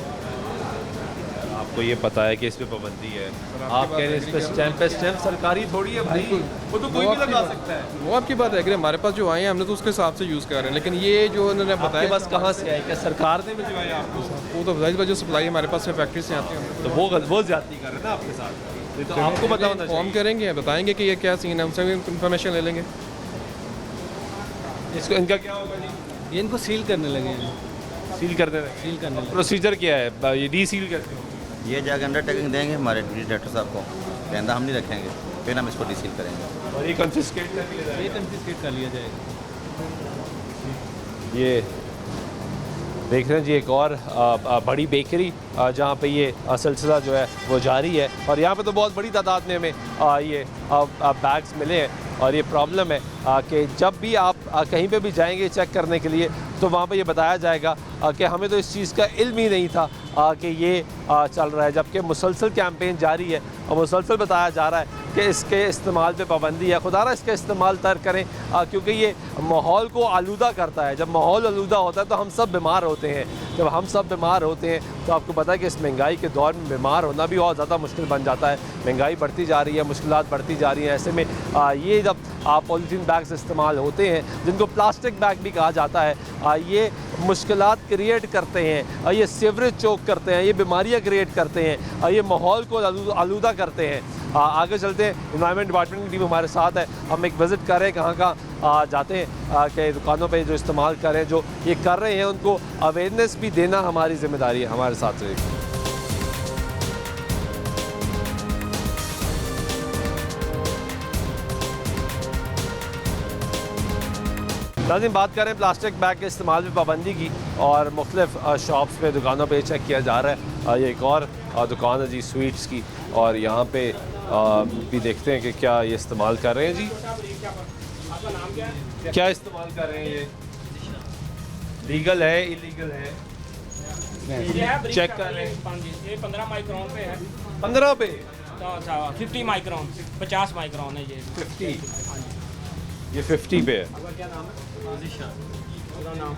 आपको ये पता है कि इस पे पाबंदी है, आप कह रहे हैं इस पे स्टैम्प सरकारी थोड़ी है भाई, वो तो कोई भी लगा सकता है। वो आपकी बात है कि हमारे पास जो आए हैं हमने तो उसके हिसाब से यूज़ कर रहे हैं, लेकिन ये जो उन्होंने आपके बताया पास कहाँ से आए, क्या सरकार ने भिजवाया आपको? वो तो जाहिर बात जो सप्लाई हमारे पास से फैक्ट्री से आती है, तो वो ज्यादती कर रहे हैं ना आपके साथ, ये तो आपको पता होना फॉर्म चाहिए। करेंगे, बताएंगे कि ये क्या सीन है, उनसे भी इन्फॉर्मेशन ले लेंगे। इसको इनका क्या होगा जी? ये इनको सील करने लगे हैं, सील कर देना, सील करने लगे। प्रोसीजर क्या है, ये डी सील करते हो? ये जाकर अंडरटेकिंग देंगे हमारे डायरेक्टर साहब को, कहना हम नहीं रखेंगे, फिर हम इसको डिसील करेंगे और ये कंफिस्केट कर लिया जाएगा। ये कंफिस्केट कर लिया जाएगा। ये देख रहे हैं जी एक और बड़ी बेकरी जहाँ पे ये सिलसिला जो है वो जारी है, और यहाँ पे तो बहुत बड़ी तादाद में हमें ये बैग्स मिले हैं। और ये प्रॉब्लम है कि जब भी आप कहीं पे भी जाएंगे चेक करने के लिए, तो वहाँ पे ये बताया जाएगा कि हमें तो इस चीज़ का इल्म ही नहीं था कि ये चल रहा है, जबकि मुसलसल कैंपेन जारी है और मुसलसल बताया जा रहा है कि इसके इस्तेमाल पे पाबंदी है। खुदारा इसका इस्तेमाल तर्क करें, क्योंकि ये माहौल को आलूदा करता है। जब माहौल आलूदा होता है तो हम सब बीमार होते हैं। जब हम सब बीमार होते हैं तो आपको पता है कि इस महंगाई के दौर में बीमार होना भी और ज़्यादा मुश्किल बन जाता है। महंगाई बढ़ती जा रही है, मुश्किलात बढ़ती जा रही हैं। ऐसे में ये जब पॉलीथीन बैग्स इस्तेमाल होते हैं, जिनको प्लास्टिक बैग भी कहा जाता है, ये मुश्किलात क्रिएट करते हैं, ये सीवरेज चोक करते हैं, ये बीमारियां क्रिएट करते हैं, ये माहौल को आलूदा करते हैं। आगे चलते हैं, इन्वायरमेंट डिपार्टमेंट की टीम हमारे साथ है, हम एक विज़िट कर रहे हैं कहाँ जाते हैं कि दुकानों पे जो इस्तेमाल कर रहे हैं, जो ये कर रहे हैं, उनको अवेयरनेस भी देना हमारी ज़िम्मेदारी है। हमारे साथ रहिए। नाज़रीन, बात करें प्लास्टिक बैग के इस्तेमाल में पाबंदी की, और मुख्तलिफ शॉप्स पे दुकानों पे चेक किया जा रहा है। ये एक और दुकान है जी स्वीट्स की, और यहाँ पे भी देखते हैं कि क्या ये इस्तेमाल कर रहे हैं जी, क्या इस्तेमाल कर रहे हैं, ये लीगल है इलीगल है, चेक कर रहे हैं। ये 15 माइक्रोन पे है। 15 पे? 50 माइक्रोन, 50 माइक्रोन है ये। 50, ये 50 पे है। क्या नाम है? पूरा नाम?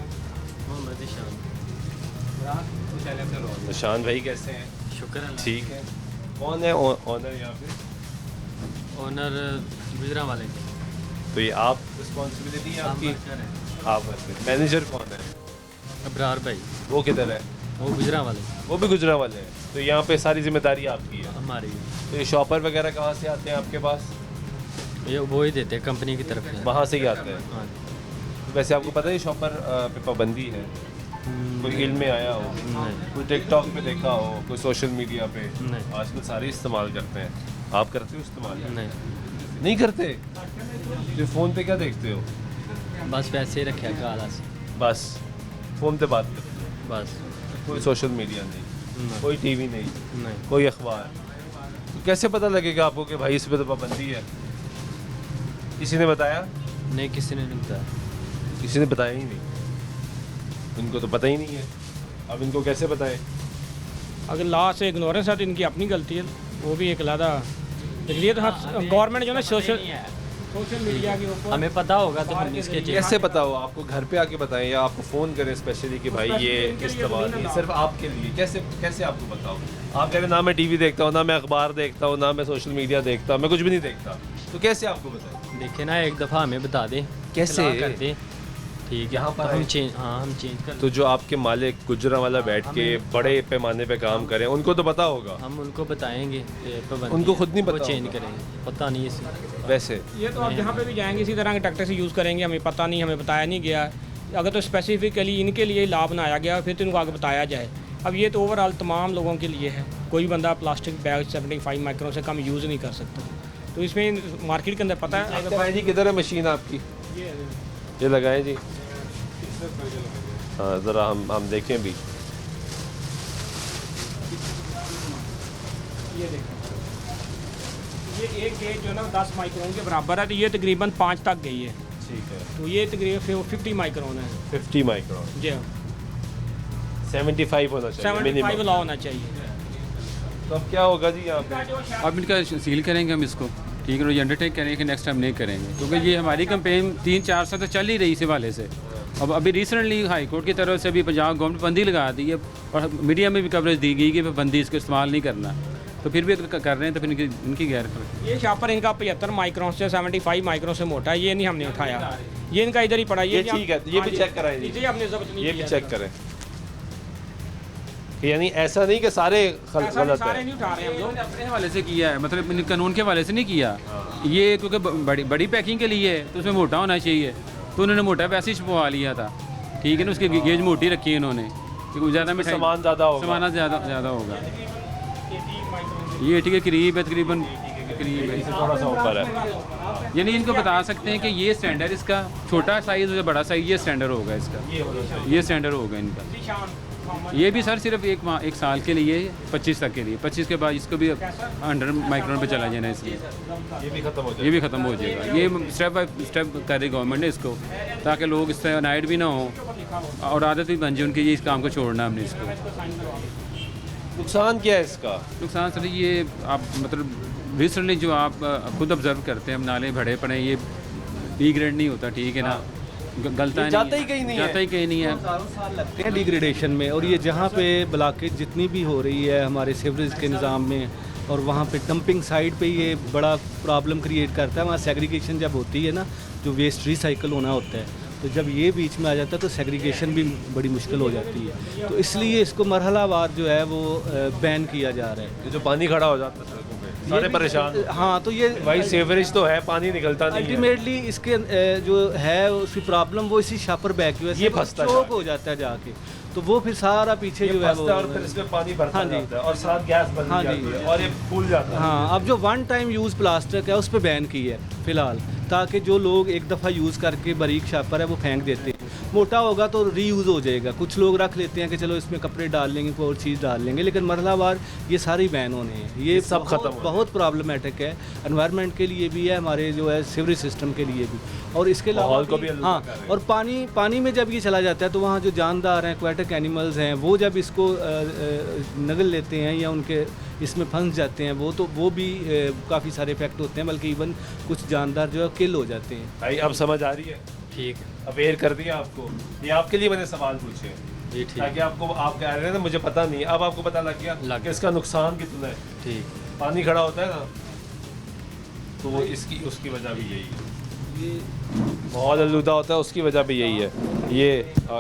निशान भाई कैसे हैं? शुक्र है, ठीक है। कौन है ऑनर यहाँ पे? ओनर गुजरा वाले। तो ये आप रिस्पॉन्सिबिलिटी है आपकी? आप मैनेजर कौन है? अब्रार भाई। वो किधर है? वो गुजरा वाले। वो भी गुजरा वाले हैं। तो यहाँ पे सारी जिम्मेदारी आपकी है? हमारी। तो ये शॉपर वगैरह कहाँ से आते हैं आपके पास? ये वो ही देते हैं, कंपनी की तरफ से। वहाँ से ही आते हैं? हाँ। वैसे आपको पता है शॉपर पे पाबंदी है? कोई इल्म में आया हो? नहीं। कोई टिकटॉक पे देखा हो, कोई सोशल मीडिया पे? नहीं। आजकल सारे इस्तेमाल करते हैं। आप करते हो इस्तेमाल? नहीं करते? तो फ़ोन पे क्या देखते हो? बस वैसे ही रखे काला से। बस फ़ोन पे बात करते हो? बस। कोई सोशल मीडिया नहीं, कोई टीवी नहीं, कोई अखबार? तो कैसे पता लगेगा आपको कि भाई इस पे तो पाबंदी है? किसी ने बताया? नहीं, किसी ने नहीं बताया। किसी ने बताया ही नहीं, इनको तो पता ही नहीं है। अब इनको कैसे बताएं? अगर लॉ से इग्नोरेंस है तो इनकी अपनी गलती है, वो भी एक अलहदा। ये तो गवर्नमेंट जो है ना सोशल मीडिया के ऊपर हमें पता होगा तो हम इसके कैसे पता हो? आपको घर पे आके बताएं या आपको फ़ोन करें स्पेशली कि भाई ये इस्तेमाल नहीं, सिर्फ आपके लिए? कैसे आपको बताओ? आप कह रहे ना मैं टीवी देखता हूँ, ना मैं अखबार देखता हूँ, ना मैं सोशल मीडिया देखता हूँ, मैं कुछ भी नहीं देखता, तो कैसे आपको बताएं? देखे ना, एक दफ़ा हमें बता दें। कैसे कर दें? ठीक है, यहाँ पर हम चेंज कर। तो जो आपके मालिक गुजरा वाला बैठ के बड़े पैमाने पे काम करें, उनको तो पता होगा। हम उनको बताएंगे, उनको खुद नहीं पता, चेंज करेंगे, पता नहीं है वैसे। ये तो आप जहाँ पे भी जाएंगे इसी तरह के ट्रैक्टर से यूज़ करेंगे, हमें पता नहीं, हमें बताया नहीं गया। अगर तो स्पेसिफिकली इनके लिए लॉ बनाया गया फिर तो इनको आगे बताया जाए। अब ये तो ओवरऑल तमाम लोगों के लिए है। कोई बंदा प्लास्टिक बैग 75 माइक्रोन से कम यूज़ नहीं कर सकता। तो इसमें मार्केट के अंदर पता है। अगर जी किधर है मशीन आपकी? ये लगाएं जी। हाँ, ज़रा हम देखें भी। ये देखें, ये एक गेज जो है ना 10 माइक्रोन के बराबर है, तो ये तकरीबन 5 तक गई है। ठीक है। तो ये तकरीबन 50 माइक्रोन है। 50 माइक्रोन जी, 75 होना चाहिए, 75 लॉ होना चाहिए। तो अब क्या होगा जी यहाँ पे? अब इनका सील करेंगे हम इसको, ठीक है। ये अंडरटेक करेंगे कि नेक्स्ट टाइम नहीं करेंगे, क्योंकि ये हमारी कंपेन 3-4 साल तो चल ही रही इस हवाले से। अब अभी रिसेंटली हाई कोर्ट की तरफ से भी पंजाब गवर्नमेंट पाबंदी लगा दी है और मीडिया में भी कवरेज दी गई कि पाबंदी इसको इस्तेमाल नहीं करना, तो फिर भी अगर कर रहे हैं तो फिर इनकी गैर कर। ये शापर इनका 75 माइक्रोन से 75 माइक्रोन से मोटा है, ये नहीं हमने उठाया, ये इनका इधर ही पड़ा। ये ठीक है, ये भी चेक कराएं, ये भी चेक करें। यानी ऐसा नहीं कि सारे गलत है, सारे नहीं उठा रहे हैं हम लोग, अपने हवाले से किया है, मतलब कानून के हवाले से नहीं किया। ये क्योंकि बड़ी पैकिंग के लिए है तो उसमें मोटा होना चाहिए, तो उन्होंने मोटा पैसे ही छपवा लिया था, ठीक है ना। उसकी गेज मोटी रखी है इन्होंने, क्योंकि ज़्यादा मिठाई सामान ज़्यादा होगा, सामान ज़्यादा होगा। ये ठीक है, करीब है, तकरीबन करीब है, थोड़ा सा ऊपर है। यानी इनको बता सकते हैं कि ये स्टैंडर्ड इसका छोटा साइज़ या बड़ा साइज़ ये स्टैंडर्ड होगा इसका, ये स्टैंडर्ड होगा इनका। ये भी सर सिर्फ एक साल के लिए, 25 तक के लिए, 25 के बाद इसको भी 100 माइक्रोन पे चला जाना, इसलिए ये भी ख़त्म हो जाएगा। ये भी ख़त्म हो जाएगा। ये स्टेप बाय स्टेप कर रही गवर्नमेंट ने इसको, ताकि लोग इससे नाइट भी ना हो और आदत भी बन जाए उनकी, ये इस काम को छोड़ना हमने इसको। नुकसान क्या है इसका? नुकसान सर ये आप मतलब रिसेंटली जो आप खुद ऑब्जर्व करते हैं, नाले भरे पड़े, ये बी ग्रेड नहीं होता, ठीक है ना, गलता जाता ही कहीं नहीं है, जाता ही कहीं नहीं है। साल लगते हैं डिग्रेडेशन में, और ये जहाँ पे ब्लॉकेज जितनी भी हो रही है हमारे सीवरेज के निज़ाम में, और वहाँ पे डंपिंग साइड पे ये बड़ा प्रॉब्लम क्रिएट करता है। वहाँ सेग्रीगेशन जब होती है ना, जो वेस्ट रिसाइकल होना होता है, तो जब ये बीच में आ जाता है तो सेग्रीगेशन भी बड़ी मुश्किल हो जाती है। तो इसलिए इसको मरहलावार जो है वो बैन किया जा रहा है। ये जो पानी खड़ा हो जाता है सड़कों पे, सारे परेशान। हाँ, तो ये भाई सीवरेज तो है, पानी निकलता नहीं है। अल्टीमेटली इसके जो है उसकी प्रॉब्लम वो इसी शापर बैग की वजह से फंसता चौक हो जाता है जाके, तो वो फिर सारा पीछे जो है वो, और फिर इसमें पानी भरता जाता है और साथ गैस बन जाती है और ये फूल जाता है। हाँ, अब जो वन टाइम यूज़ प्लास्टिक है उस पर बैन की है फ़िलहाल, ताकि जो लोग एक दफ़ा यूज़ करके बारीक शापर है वो फेंक देते हैं, मोटा होगा तो रीयूज़ हो जाएगा। कुछ लोग रख लेते हैं कि चलो इसमें कपड़े डाल लेंगे, कोई और चीज़ डाल लेंगे, लेकिन मरहलावार ये सारी बैन होने हैं। ये सब खत्म, बहुत प्रॉब्लमेटिक है एनवायरनमेंट के लिए भी है, हमारे जो है सीवरेज सिस्टम के लिए भी, और इसके अलावा हाँ, और पानी में जब ये चला जाता है तो वहाँ जो जानदार हैं, एक्वाटिक एनिमल्स हैं, वो जब इसको नगल लेते हैं या उनके इसमें फंस जाते हैं, वो भी काफ़ी सारे इफेक्ट होते हैं, बल्कि इवन कुछ जानदार जो है किल हो जाते हैं। भाई अब समझ आ रही है? ठीक, अवेयर कर दिया आपको। ये आपके लिए मैंने सवाल पूछे ये ठीक, ताकि आपको, आप कह रहे हैं ना मुझे पता नहीं, अब आपको पता लग गया कि इसका नुकसान कितना है। ठीक, पानी खड़ा होता है ना, तो वो इसकी उसकी वजह भी यही है, ये माहौल आलूदा होता है, उसकी वजह भी यही है। ये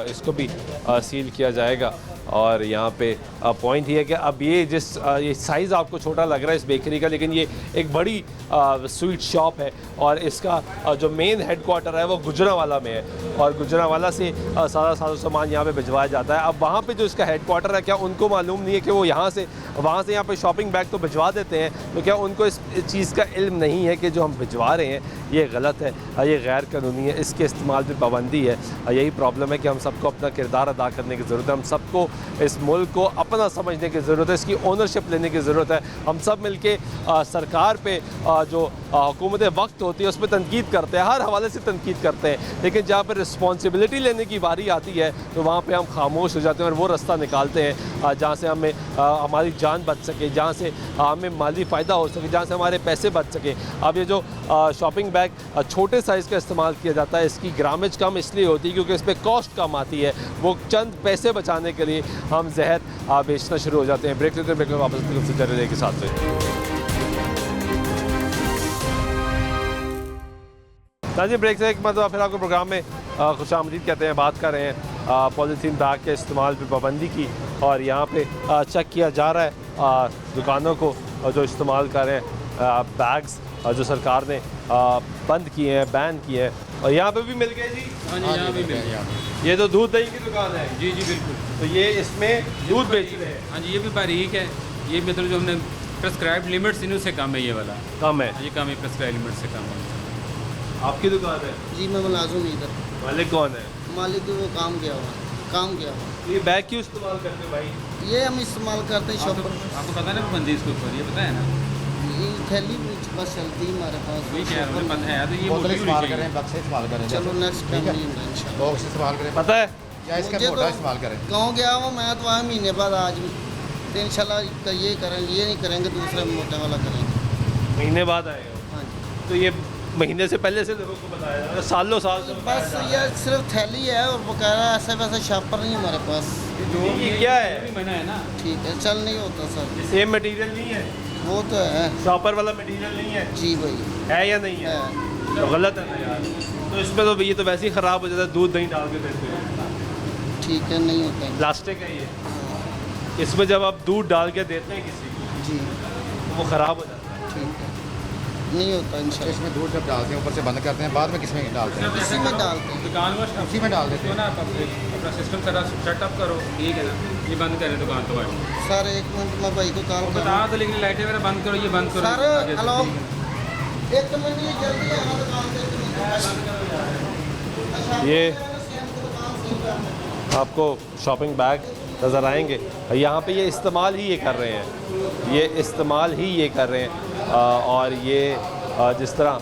इसको भी सील किया जाएगा। और यहाँ पे पॉइंट ये है कि अब ये साइज़ आपको छोटा लग रहा है इस बेकरी का, लेकिन ये एक बड़ी स्वीट शॉप है और इसका जो मेन हेडक्वार्टर है वो गुजरांवाला में है, और गुजरांवाला से सारा सामान यहाँ पे भिजवाया जाता है। अब वहाँ पे जो इसका हेडक्वार्टर है, क्या उनको मालूम नहीं है कि वो वहाँ से यहाँ पे शॉपिंग बैग तो भिजवा देते हैं, तो क्या उनको इस चीज़ का इल्म नहीं है कि जो हम भिजवा रहे हैं ये गलत है, ये गैर कानूनी है, इसके इस्तेमाल पर पाबंदी है। यही प्रॉब्लम है कि हम सबको अपना किरदार अदा करने की ज़रूरत है, हम सबको इस मुल्क को अपना समझने की ज़रूरत है, इसकी ओनरशिप लेने की ज़रूरत है। हम सब मिलके सरकार पे जो हुकूमत वक्त होती है उस पर तनकीद करते हैं, हर हवाले से तनकीद करते हैं, लेकिन जहाँ पर रिस्पॉन्सिबिलिटी लेने की बारी आती है तो वहाँ पे हम खामोश हो जाते हैं और वो रास्ता निकालते हैं जहाँ से हमें हमारी जान बच सके, जहाँ से हमें माली फ़ायदा हो सके, जहाँ से हमारे पैसे बच सके। अब ये जो शॉपिंग बैग छोटे साइज़ का इस्तेमाल किया जाता है, इसकी ग्रामेज कम इसलिए होती है क्योंकि इस पर कॉस्ट कम आती है, वो चंद पैसे बचाने के लिए हम जहर बेचना शुरू हो जाते हैं। ब्रेक लेते हैं, ब्रेक में वापस जर्नल के साथ में। जी ब्रेक से एक मतलब फिर आपको प्रोग्राम में खुशामदीद कहते हैं। बात कर रहे हैं पॉलीथीन बैग के इस्तेमाल पर पाबंदी की, और यहाँ पे चेक किया जा रहा है दुकानों को जो इस्तेमाल कर रहे हैं बैग्स जो सरकार ने बंद किए हैं, बैन किए हैं। और यहाँ पे भी मिल गए जी? हाँ जी, यहाँ भी मिल गया। ये तो दूध दही की दुकान है? जी जी बिल्कुल। तो ये इसमें दूध बेच रहे हैं? हाँ जी, ये भी बारीक है, ये मतलब जो हमने प्रेस्क्राइब लिमिट्स इन्हों से कम है, ये वाला कम है, ये कम है, प्रेस्क्राइब लिमिट से कम है। आपकी दुकान है? जी मैं मुलाजिम इधर। मालिक कौन है? मालिक वो काम किया हुआ। ये बैग क्यों इस्तेमाल करते हैं भाई? ये हम इस्तेमाल करते हैं शॉप पर। आपको पता है ना पाबंदी इसके ऊपर, ये पता है ना? ये थैली बस चलती हमारे पास, वही कह रहा हूँ, पता है तो ये मोटी इस्तेमाल करें, बक्से इस्तेमाल करें, चलो नेक्स्ट टाइम इंशाल्लाह बॉक्स इस्तेमाल करें, पता है या इसका मोटा इस्तेमाल करें। गाँव गया हूँ मैं तो वहाँ महीने बाद आज तो इंशाल्लाह ये करेंगे, ये नहीं करेंगे दूसरा मोटा वाला करेंगे। महीने बाद आएगा? हाँ जी। तो ये महीने से पहले से लोगों को बताया जा रहा है, सालों साल से बताया बस जा रहा ये सिर्फ थैली है और वगैरह ऐसे वैसे शॉपर नहीं हमारे पास। है। ये क्या है? ठीक है, चल नहीं होता सर। सेम मटेरियल नहीं है, वो तो है शॉपर वाला मटेरियल नहीं है। जी भाई, है या नहीं है? तो गलत है ना यार। तो इसमें तो ये तो वैसे ही ख़राब हो जाता है, दूध दही डाल के देते हैं। ठीक है, नहीं होता है। प्लास्टिक है ये, इसमें जब आप दूध डाल के देते हैं किसी को जी, तो वो ख़राब हो जाता है। ठीक है, नहीं होता इंशाल्लाह। इसमें दूध जब डालते हैं ऊपर से बंद करते हैं, बाद में किसमें डालते हैं? इसी में डालते हैं। दुकान उसी में डाल देते हैं। ना अपना सिस्टम सारा सेटअप करो, ठीक है ना, ये बंद करें दुकान तो भाई सर एक मिनट में भाई को कॉल बता तो, लेकिन लाइटें वगैरह बंद करो, ये बंद करो सर। आगे से, हेलो, ठीक है। एक मिनट, ये जल्दी आना दुकान पे। ये आपको शॉपिंग बैग नज़र आएंगे, यहाँ पे ये इस्तेमाल ही ये कर रहे हैं, ये इस्तेमाल ही ये कर रहे हैं। और ये जिस तरह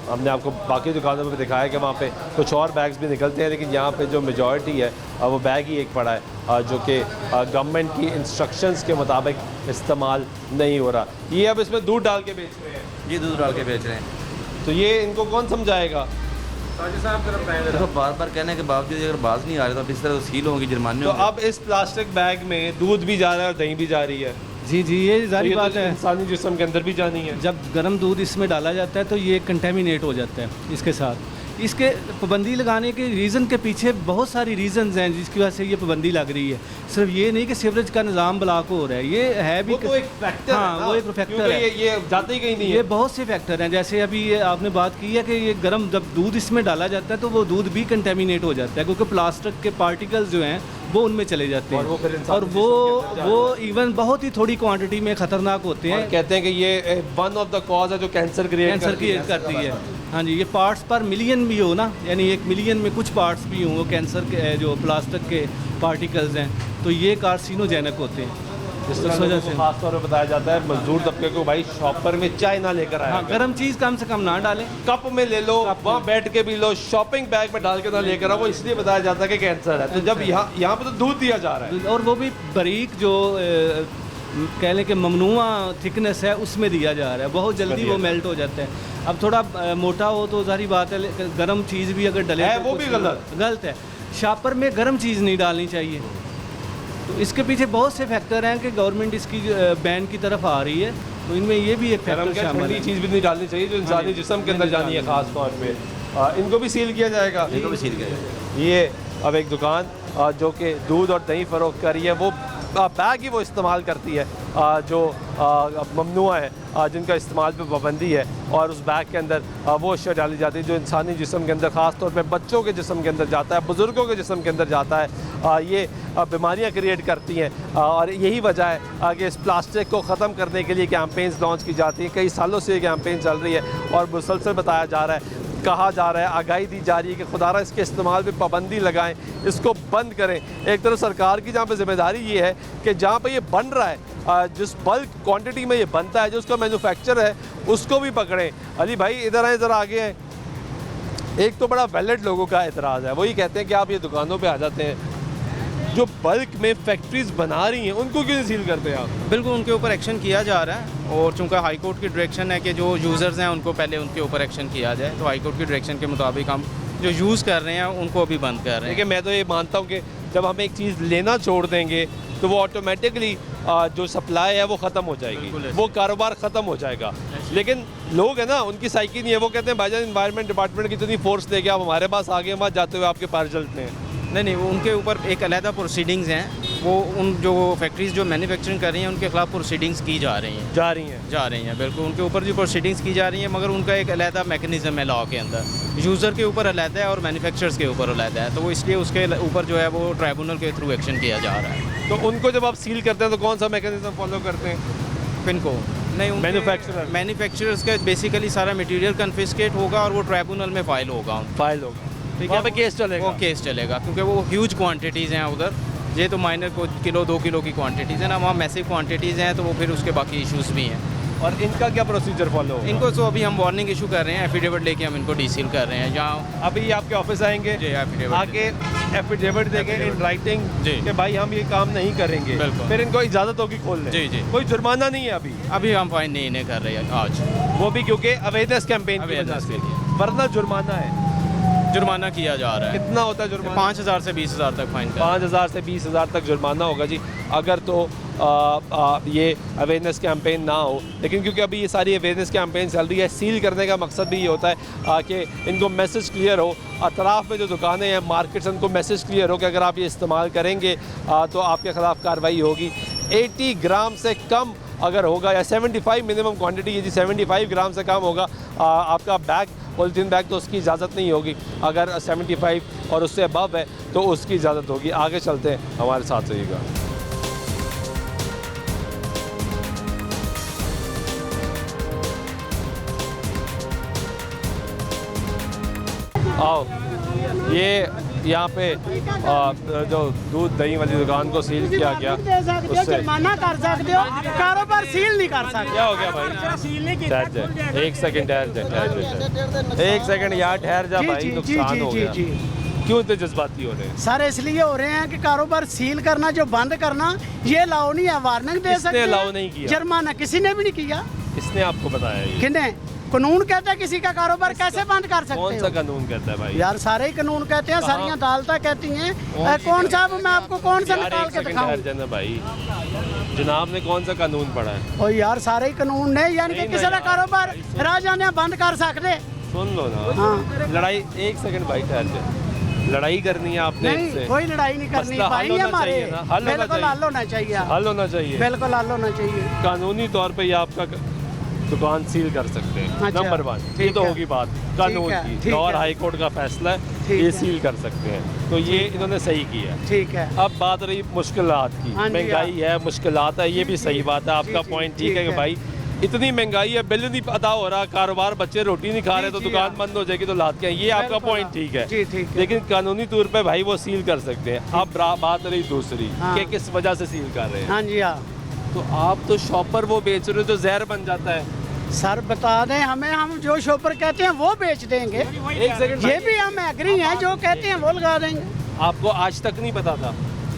हमने आपको बाकी दुकानों में भी दिखाया कि वहाँ पे कुछ और बैग्स भी निकलते हैं, लेकिन यहाँ पे जो मेजॉरिटी है वो बैग ही एक पड़ा है जो कि गवर्नमेंट की इंस्ट्रक्शंस के मुताबिक इस्तेमाल नहीं हो रहा। ये अब इसमें दूध डाल के बेच रहे हैं, ये दूध डाल के बेच रहे हैं। तो ये इनको कौन समझाएगा? देखो बार बार कहने के बावजूद अगर बाज नहीं आ रही तो अब इस तरह तो सील होंगी, जुर्माने तो होंगे। अब इस प्लास्टिक बैग में दूध भी जा रहा है और दही भी जा रही है। जी जी, ये जारी तो बात है। इंसानी जिस्म के अंदर भी जानी है। जब गर्म दूध इसमें डाला जाता है तो ये कंटेमिनेट हो जाता है इसके साथ। इसके पाबंदी लगाने के रीज़न के पीछे बहुत सारी रीज़न्स हैं जिसकी वजह से ये पाबंदी लग रही है। सिर्फ ये नहीं कि सीवरेज का निज़ाम ब्लॉक हो रहा है, ये है भी वो तो एक फैक्टर है हाँ, ना, वो एक फैक्टर है। ये जाते ही कहीं नहीं ये है। बहुत से फैक्टर हैं, जैसे अभी ये आपने बात की है कि ये गर्म जब दूध इसमें डाला जाता है तो वो दूध भी कंटेमिनेट हो जाता है, क्योंकि प्लास्टिक के पार्टिकल्स जो हैं वो उनमें चले जाते हैं, और वो इवन बहुत ही थोड़ी क्वांटिटी में ख़तरनाक होते हैं। कहते हैं कि ये वन ऑफ द कॉज है जो कैंसर क्रिएट करती है। हाँ जी, ये पार्ट्स पर मिलियन भी हो ना, यानी 1 मिलियन में कुछ पार्ट्स भी हों वो कैंसर के जो प्लास्टिक के पार्टिकल्स हैं, तो ये कार्सिनोजेनिक होते हैं। इस वजह से खास तौर पर बताया जाता है मजदूर तबके को, भाई शॉपर में चाय ना लेकर आया, गर्म चीज़ कम से कम ना डालें, कप में ले लो, वहाँ बैठ के भी लो, शॉपिंग बैग में डाल के ना लेकर आओ। वो इसलिए बताया जाता है कि कैंसर है। तो जब यहाँ पे तो दूध दिया जा रहा है, और वो भी बारीक जो कह लें कि ममनुआ थिकनेस है उसमें दिया जा रहा है, बहुत जल्दी वो मेल्ट हो जाता है। अब थोड़ा मोटा हो तो सारी बात है, गर्म चीज़ भी अगर डले वो भी गलत है। शॉपर में गर्म चीज़ नहीं डालनी चाहिए। तो इसके पीछे बहुत से फैक्टर हैं कि गवर्नमेंट इसकी बैन की तरफ आ रही है, तो इनमें ये भी एक फैक्टर शामिल है। चीज़ भी नहीं डालनी चाहिए जो इंसानी जिस्म के अंदर जानी है खास तौर पे। इनको भी सील किया जाएगा। इनको भी सील किया जाएगा। ये अब एक दुकान जो कि दूध और दही फरोख्त कर रही है, वो बैग ही वो इस्तेमाल करती है जो ममनुआ है, जिनका इस्तेमाल पे पाबंदी है, और उस बैग के अंदर वो अशिया डाली जाती है जो इंसानी जिस्म के अंदर, ख़ास तौर पे बच्चों के जिस्म के अंदर जाता है, बुज़ुर्गों के जिस्म के अंदर जाता है। ये बीमारियां क्रिएट करती हैं, और यही वजह है कि इस प्लास्टिक को ख़त्म करने के लिए कैंपेन्स लॉन्च की जाती हैं। कई सालों से ये कैंपेन चल रही है और मुसलसल बताया जा रहा है, कहा जा रहा है, आगाही दी जा रही है कि खुदारा इसके इस्तेमाल पे पाबंदी लगाएं, इसको बंद करें। एक तरफ सरकार की जहाँ पे जिम्मेदारी ये है कि जहाँ पे ये बन रहा है, जिस बल्क क्वांटिटी में ये बनता है, जो उसका मैन्युफैक्चर है उसको भी पकड़ें। अली भाई इधर आए, इधर आगे हैं। एक तो बड़ा वैलिड लोगों का एतराज़ है, वही कहते हैं कि आप ये दुकानों पर आ जाते हैं, जो बल्क में फैक्ट्रीज बना रही हैं उनको क्यों नहीं सील करते आप? बिल्कुल उनके ऊपर एक्शन किया जा रहा है, और चूँकि हाई कोर्ट की डायरेक्शन है कि जो यूज़र्स हैं उनको पहले उनके ऊपर एक्शन किया जाए, तो हाई कोर्ट की डायरेक्शन के मुताबिक हम जो यूज़ कर रहे हैं उनको अभी बंद कर रहे हैं। देखिए मैं तो ये मानता हूँ कि जब हम एक चीज़ लेना छोड़ देंगे तो वो ऑटोमेटिकली जो सप्लाई है वो ख़त्म हो जाएगी, वो कारोबार ख़त्म हो जाएगा। लेकिन लोग हैं ना, उनकी साइकी नहीं है, वो कहते हैं भाईजान इन्वायरमेंट डिपार्टमेंट की इतनी फोर्स लेके आप हमारे पास आगे मत जाते हुए आपके पैर जलते हैं। नहीं, वो उनके ऊपर एक अलहदा प्रोसीडिंग्स हैं, वो उन जो फैक्ट्रीज़ जो मैन्युफैक्चरिंग कर रही हैं उनके खिलाफ प्रोसीडिंग्स की जा रही हैं बिल्कुल उनके ऊपर जो प्रोसीडिंग्स की जा रही हैं, मगर उनका एक अलहदा मैकेनिज़्म है लॉ के अंदर, यूज़र के ऊपर अलहदा है और मैन्युफैक्चरर्स के ऊपर अलहदा है, तो वो इसलिए उसके ऊपर जो है वो ट्राइब्यूनल के थ्रू एक्शन किया जा रहा है। तो उनको जब आप सील करते हैं तो कौन सा मैकेनिज्म फॉलो करते हैं? किनको? नहीं, मैन्युफैक्चरर्स का बेसिकली सारा मटेरियल कन्फिस्केट होगा और वो ट्राइब्यूनल में फाइल होगा। वहाँ पे केस चलेगा? वो केस चलेगा, क्योंकि वो ह्यूज क्वांटिटीज़ हैं उधर, ये तो माइनर को किलो 2 किलो की क्वांटिटीज़ हैं ना, वहाँ मैसिव क्वांटिटीज़ हैं, तो वो फिर उसके बाकी इश्यूज़ भी हैं। और इनका क्या प्रोसीजर फॉलो होगा? इनको तो अभी हम वार्निंग इशू कर रहे हैं, एफिडेविट लेके हम इनको डीसील कर रहे हैं। जहाँ अभी ये आपके ऑफिस आएंगे, जी एफिडेविट आके एफिडेविट देंगे इन राइटिंग जी कि भाई हम ये काम नहीं करेंगे, बिल्कुल। फिर इनको इजाज़त होगी खोलने। जी जी, कोई जुर्माना नहीं है अभी? अभी हम फाइन नहीं कर रहे हैं आज, वो भी क्योंकि अवेयरनेस कैंपेन की वजह से, वरना जुर्माना है। जुर्माना किया जा रहा है। कितना होता है जुर्माना? 5,000 से 20,000 तक फाइन। 5,000 से 20,000 तक जुर्माना होगा जी, अगर तो ये अवेयरनेस कैंपेन ना हो। लेकिन क्योंकि अभी ये सारी अवेयरनेस कैंपेन चल रही है, सील करने का मकसद भी ये होता है कि इनको मैसेज क्लियर हो, अतराफ़ में जो दुकानें हैं, मार्केट्स, उनको मैसेज क्लियर हो कि अगर आप ये इस्तेमाल करेंगे तो आपके ख़िलाफ़ कार्रवाई होगी। 80 ग्राम से कम अगर होगा, या 75 मिनिमम क्वांटिटी है जी, 75 ग्राम से कम होगा आपका बैग, पॉलीथीन बैग, तो उसकी इजाज़त नहीं होगी। अगर 75 और उससे अबव है तो उसकी इजाज़त होगी। आगे चलते हैं, हमारे साथ रहिएगा। आओ, ये यहाँ पे जो दूध दही वाली दुकान को सील किया गया, उससे जुर्माना कर सकते हो, कारोबार सील नहीं कर सकते। क्या हो गया भाई? ठहर जाए, एक सेकंड ठहर जाए, एक सेकंड यार ठहर जा भाई, नुकसान हो गया। क्यों इतने जज्बाती हो रहे हैं? सर इसलिए हो रहे हैं कि कारोबार सील करना, जो बंद करना, ये लाओ नहीं है। वार्निंग दे सकते हैं, अलाउ नहीं किया, जुर्माना किसी ने भी नहीं किया। किसने आपको बताया ये? किसने? कानून कहता है किसी का कारोबार कैसे बंद कर सकते हो? कौन सा कानून कहता है भाई? यार सारे ही कानून कहते हैं, सारी अदालतें कहती हैं। कौन सा मैं आपको कौन सा निकाल के दिखाऊं? भाई जनाब ने कौन सा कानून पढ़ा है? और यार सारे ही कानून ने, यानी कि किसी का कारोबार राजा ने बंद कर सकते। सुन लो ना। हाँ। लड़ाई, एक सेकंड भाई ठहर जाए, लड़ाई करनी है आपने नहीं, इससे? कोई लड़ाई नहीं करनी भाई, हमारे बिल्कुल हल होना चाहिए, हल होना चाहिए, बिल्कुल हल होना चाहिए। कानूनी तौर पे ये आपका दुकान सील कर सकते हैं। अच्छा, नंबर 1, ये तो होगी बात कानून की, और हाई कोर्ट का फैसला है, ये सील कर सकते हैं, तो ये इन्होंने सही किया। ठीक है। अब बात रही मुश्किलात की, महंगाई है, मुश्किलात है, ये भी सही बात है, आपका पॉइंट ठीक है कि भाई इतनी महंगाई है, बिल नहीं अदा हो रहा, कारोबार, बच्चे रोटी नहीं खा रहे, तो दुकान बंद हो जाएगी, तो लात क्या, ये आपका पॉइंट ठीक है। लेकिन कानूनी तौर पे भाई वो सील कर सकते हैं। अब बात रही दूसरी कि किस वजह से सील कर रहे हैं। हाँ जी, हाँ। तो आप तो शॉपर वो बेच रहे हो, तो जहर बन जाता है। सर बता दें हमें, हम जो शॉपर कहते हैं वो बेच देंगे। एक सेकंड, ये भी हम एग्री हैं, जो कहते हैं वो लगा देंगे। आपको आज तक नहीं पता था?